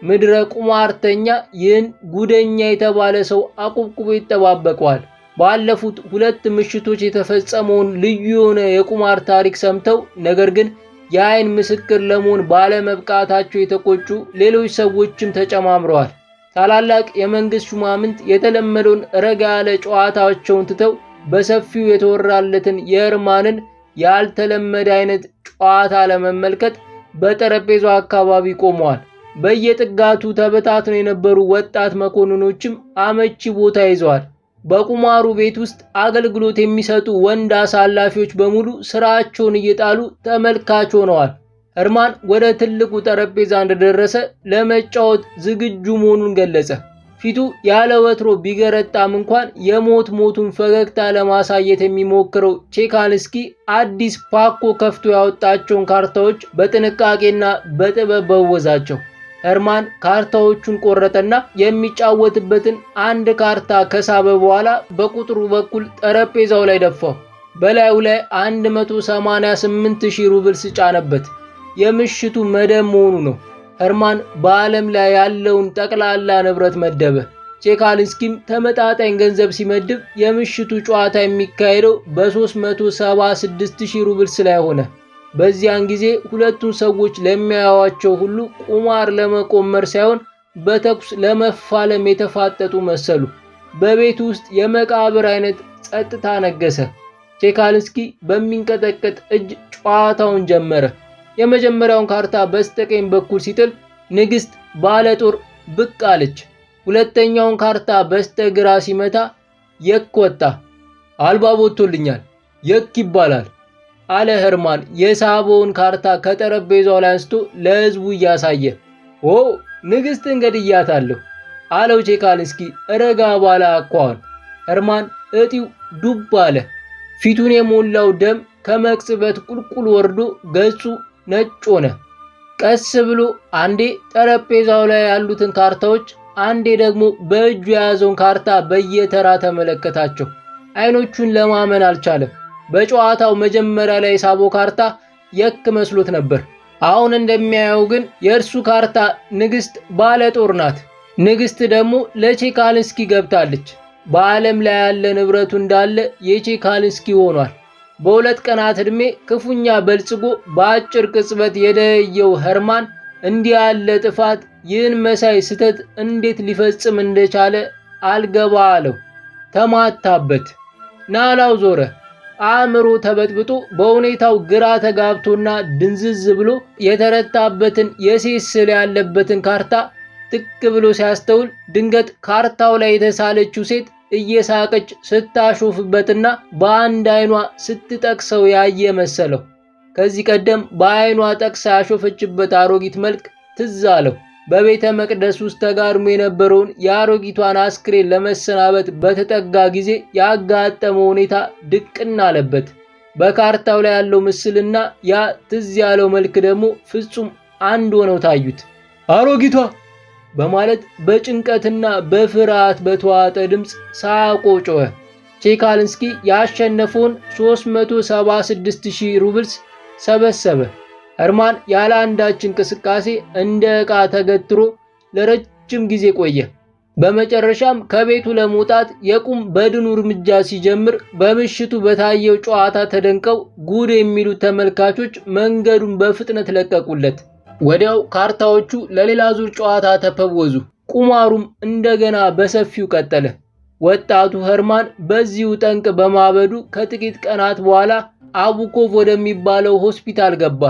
ምድረ ቁማርተኛ ይህን ጉደኛ የተባለ ሰው አቁብቁቦ ይጠባበቀዋል። ባለፉት 2 ምሽቶች የተፈጸመውን ልዩ የሆነ የቁማር ታሪክ ሰምተው ነገር ግን የዓይን ምስክር ለመሆን ባለመብቃታቸው የተቆጩ ሌሎች ሰዎችም ተጨማምረዋል። ታላላቅ የመንግስት ሹማምንት የተለመደውን ረጋ ያለ ጨዋታቸውን ትተው በሰፊው የተወራለትን የኸርማንን ያልተለመደ አይነት ጨዋታ ለመመልከት በጠረጴዛው አካባቢ ቆመዋል። በየጥጋቱ ተበታትነው የነበሩ ወጣት መኮንኖችም አመቺ ቦታ ይዘዋል። በቁማሩ ቤት ውስጥ አገልግሎት የሚሰጡ ወንድ አሳላፊዎች በሙሉ ስራቸውን እየጣሉ ተመልካች ሆነዋል። ኸርማን ወደ ትልቁ ጠረጴዛ እንደደረሰ ለመጫወት ዝግጁ መሆኑን ገለጸ። ፊቱ ያለ ወትሮ ቢገረጣም እንኳን የሞቱን ፈገግታ ለማሳየት የሚሞክረው ቼካልስኪ አዲስ ፓኮ ከፍቶ ያወጣቸውን ካርታዎች በጥንቃቄና በጥበብ በወዛቸው። ኸርማን ካርታዎቹን ቆረጠና የሚጫወትበትን አንድ ካርታ ከሳበ በኋላ በቁጥሩ በኩል ጠረጴዛው ላይ ደፋው። በላዩ ላይ 188,000 ሩብልስ ጫነበት። የምሽቱ መደብ መሆኑ ነው። ኸርማን በዓለም ላይ ያለውን ጠቅላላ ንብረት መደበ። ቼካልስኪም ተመጣጣኝ ገንዘብ ሲመድብ የምሽቱ ጨዋታ የሚካሄደው በ376,000 ሩብልስ ላይ ሆነ። በዚያን ጊዜ ሁለቱን ሰዎች ለሚያዩዋቸው ሁሉ ቁማር ለመቆመር ሳይሆን በተኩስ ለመፋለም የተፋጠጡ መሰሉ። በቤቱ ውስጥ የመቃብር አይነት ጸጥታ ነገሰ። ቼካልስኪ በሚንቀጠቀጥ እጅ ጨዋታውን ጀመረ። የመጀመሪያውን ካርታ በስተቀኝ በኩል ሲጥል ንግስት ባለጦር ብቅ አለች። ሁለተኛውን ካርታ በስተግራ ሲመታ የክ ወጣ። አልባብ ወጥቶልኛል፣ የክ ይባላል አለ ኸርማን የሳበውን ካርታ ከጠረጴዛው ላይ አንስቶ ለህዝቡ እያሳየ። ኦ ንግስትን ገድያታለሁ አለው ቼካልስኪ ረጋ ባለ አኳኋን። ኸርማን እጢው ዱብ አለ። ፊቱን የሞላው ደም ከመቅጽበት ቁልቁል ወርዶ ገጹ ነጭ ሆነ። ቀስ ብሎ አንዴ ጠረጴዛው ላይ ያሉትን ካርታዎች፣ አንዴ ደግሞ በእጁ የያዘውን ካርታ በየተራ ተመለከታቸው። አይኖቹን ለማመን አልቻለም። በጨዋታው መጀመሪያ ላይ የሳበው ካርታ የክ መስሎት ነበር። አሁን እንደሚያየው ግን የእርሱ ካርታ ንግስት ባለጦር ናት። ንግስት ደግሞ ለቼካልስኪ ገብታለች። በዓለም ላይ ያለ ንብረቱ እንዳለ የቼካልስኪ ሆኗል። በ2 ቀናት ዕድሜ ክፉኛ በልጽጎ በአጭር ቅጽበት የደየው ኸርማን እንዲህ ያለ ጥፋት፣ ይህን መሳይ ስተት እንዴት ሊፈጽም እንደቻለ አልገባ አለው። ተማታበት። ናላው ዞረ። አእምሮ ተበጥብጦ በሁኔታው ግራ ተጋብቶና ድንዝዝ ብሎ የተረታበትን የሴት ስዕል ያለበትን ካርታ ትክ ብሎ ሲያስተውል ድንገት ካርታው ላይ የተሳለችው ሴት እየሳቀች ስታሾፍበትና በአንድ አይኗ ስትጠቅሰው ያየ መሰለው። ከዚህ ቀደም በአይኗ ጠቅሳ ያሾፈችበት አሮጊት መልክ ትዝ አለው። በቤተ መቅደስ ውስጥ ተጋድሞ የነበረውን የአሮጊቷን አስክሬን ለመሰናበት በተጠጋ ጊዜ ያጋጠመው ሁኔታ ድቅና አለበት። በካርታው ላይ ያለው ምስልና ያ ትዝ ያለው መልክ ደግሞ ፍጹም አንድ ሆነው ታዩት። አሮጊቷ በማለት በጭንቀትና በፍርሃት በተዋጠ ድምፅ ሳያውቀው ጮኸ። ቼካልንስኪ ያሸነፈውን 376,000 ሩብልስ ሰበሰበ። ኸርማን ያለ አንዳች እንቅስቃሴ እንደ ዕቃ ተገትሮ ለረጅም ጊዜ ቆየ። በመጨረሻም ከቤቱ ለመውጣት የቁም በድኑ እርምጃ ሲጀምር በምሽቱ በታየው ጨዋታ ተደንቀው ጉድ የሚሉት ተመልካቾች መንገዱን በፍጥነት ለቀቁለት። ወዲያው ካርታዎቹ ለሌላ ዙር ጨዋታ ተፈወዙ። ቁማሩም እንደገና በሰፊው ቀጠለ። ወጣቱ ኸርማን በዚሁ ጠንቅ በማበዱ ከጥቂት ቀናት በኋላ አቡኮቭ ወደሚባለው ሆስፒታል ገባ።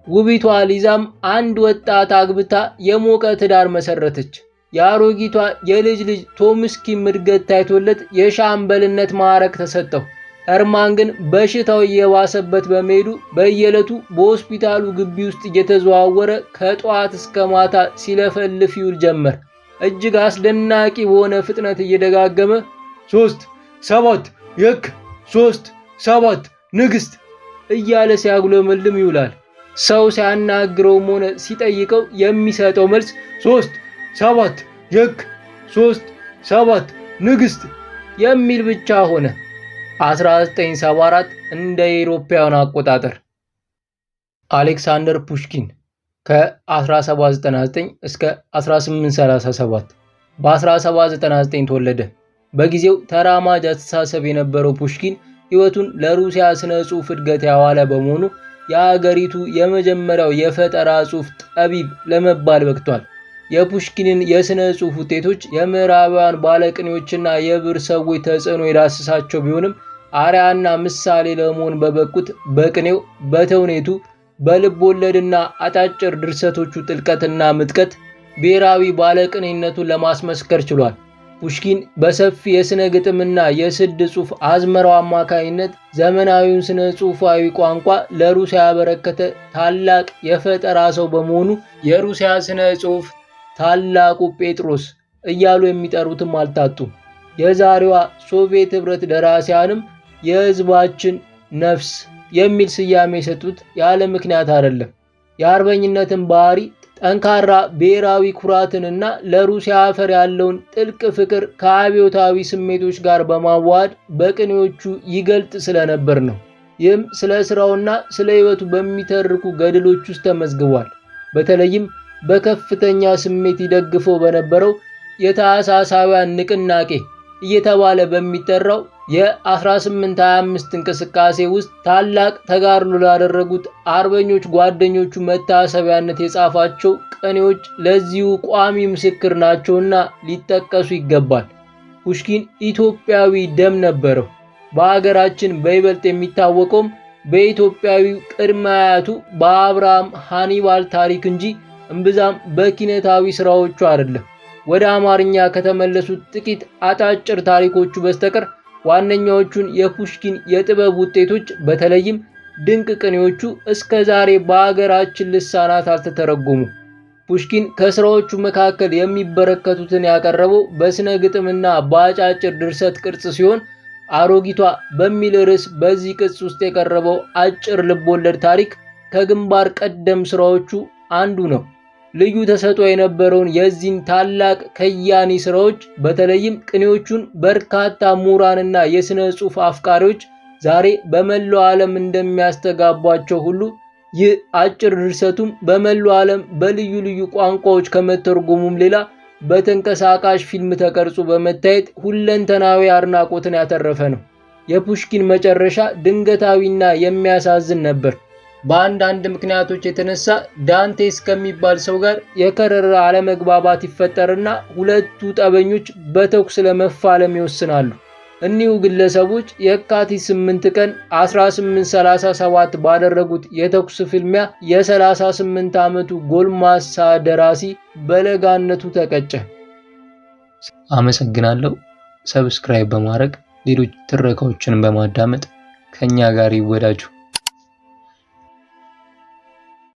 ውቢቷ ሊዛም አንድ ወጣት አግብታ የሞቀ ትዳር መሰረተች። የአሮጊቷ የልጅ ልጅ ቶምስኪም እድገት ታይቶለት የሻምበልነት ማዕረግ ተሰጠው። ኸርማን ግን በሽታው እየባሰበት በመሄዱ በየዕለቱ በሆስፒታሉ ግቢ ውስጥ እየተዘዋወረ ከጠዋት እስከ ማታ ሲለፈልፍ ይውል ጀመር። እጅግ አስደናቂ በሆነ ፍጥነት እየደጋገመ 3 7 የክ 3 7 ንግሥት እያለ ሲያጉለመልም ይውላል። ሰው ሲያናግረውም ሆነ ሲጠይቀው የሚሰጠው መልስ 3 7 የክ 3 7 ንግሥት የሚል ብቻ ሆነ። 1974 እንደ አውሮፓውያን አቆጣጠር። አሌክሳንደር ፑሽኪን ከ1799 እስከ 1837 በ1799 ተወለደ። በጊዜው ተራማጅ አስተሳሰብ የነበረው ፑሽኪን ሕይወቱን ለሩሲያ ስነ ጽሑፍ እድገት ያዋለ በመሆኑ የአገሪቱ የመጀመሪያው የፈጠራ ጽሑፍ ጠቢብ ለመባል በቅቷል። የፑሽኪንን የስነ ጽሑፍ ውጤቶች የምዕራባውያን ባለቅኔዎችና የብዕር ሰዎች ተጽዕኖ የዳሰሳቸው ቢሆንም አርአያና ምሳሌ ለመሆን በበቁት በቅኔው፣ በተውኔቱ፣ በልብ ወለድና አጫጭር ድርሰቶቹ ጥልቀትና ምጥቀት ብሔራዊ ባለቅኔነቱን ለማስመስከር ችሏል። ፑሽኪን በሰፊ የስነ ግጥምና የስድ ጽሑፍ አዝመራው አማካኝነት ዘመናዊውን ስነ ጽሑፋዊ ቋንቋ ለሩሲያ ያበረከተ ታላቅ የፈጠራ ሰው በመሆኑ የሩሲያ ስነ ጽሑፍ ታላቁ ጴጥሮስ እያሉ የሚጠሩትም አልታጡም። የዛሬዋ ሶቪየት ኅብረት ደራሲያንም የሕዝባችን ነፍስ የሚል ስያሜ የሰጡት ያለ ምክንያት አይደለም። የአርበኝነትን ባህሪ፣ ጠንካራ ብሔራዊ ኩራትንና ለሩሲያ አፈር ያለውን ጥልቅ ፍቅር ከአብዮታዊ ስሜቶች ጋር በማዋሃድ በቅኔዎቹ ይገልጥ ስለነበር ነው። ይህም ስለ ስራውና ስለ ሕይወቱ በሚተርኩ ገድሎች ውስጥ ተመዝግቧል። በተለይም በከፍተኛ ስሜት ይደግፈው በነበረው የታህሳሳውያን ንቅናቄ እየተባለ በሚጠራው የ1825 እንቅስቃሴ ውስጥ ታላቅ ተጋድሎ ላደረጉት አርበኞች ጓደኞቹ መታሰቢያነት የጻፋቸው ቅኔዎች ለዚሁ ቋሚ ምስክር ናቸውና ሊጠቀሱ ይገባል። ፑሽኪን ኢትዮጵያዊ ደም ነበረው። በሀገራችን በይበልጥ የሚታወቀውም በኢትዮጵያዊው ቅድመ አያቱ በአብርሃም ሃኒባል ታሪክ እንጂ እምብዛም በኪነታዊ ስራዎቹ አይደለም። ወደ አማርኛ ከተመለሱት ጥቂት አጫጭር ታሪኮቹ በስተቀር ዋነኛዎቹን የፑሽኪን የጥበብ ውጤቶች በተለይም ድንቅ ቅኔዎቹ እስከ ዛሬ በአገራችን ልሳናት አልተተረጎሙ። ፑሽኪን ከስራዎቹ መካከል የሚበረከቱትን ያቀረበው በስነ ግጥምና በአጫጭር ድርሰት ቅርጽ ሲሆን አሮጊቷ በሚል ርዕስ በዚህ ቅጽ ውስጥ የቀረበው አጭር ልቦለድ ታሪክ ከግንባር ቀደም ስራዎቹ አንዱ ነው። ልዩ ተሰጥኦ የነበረውን የዚህን ታላቅ ከያኒ ስራዎች በተለይም ቅኔዎቹን በርካታ ምሁራንና የሥነ ጽሑፍ አፍቃሪዎች ዛሬ በመላው ዓለም እንደሚያስተጋቧቸው ሁሉ ይህ አጭር ድርሰቱም በመላው ዓለም በልዩ ልዩ ቋንቋዎች ከመተርጎሙም ሌላ በተንቀሳቃሽ ፊልም ተቀርጾ በመታየት ሁለንተናዊ አድናቆትን ያተረፈ ነው። የፑሽኪን መጨረሻ ድንገታዊና የሚያሳዝን ነበር። በአንዳንድ ምክንያቶች የተነሳ ዳንቴስ ከሚባል ሰው ጋር የከረረ አለመግባባት ይፈጠርና ሁለቱ ጠበኞች በተኩስ ለመፋለም ይወስናሉ። እኒሁ ግለሰቦች የካቲት 8 ቀን 1837 ባደረጉት የተኩስ ፍልሚያ የ38 ዓመቱ ጎልማሳ ደራሲ በለጋነቱ ተቀጨ። አመሰግናለሁ። ሰብስክራይብ በማድረግ ሌሎች ትረካዎችን በማዳመጥ ከኛ ጋር ይወዳጁ።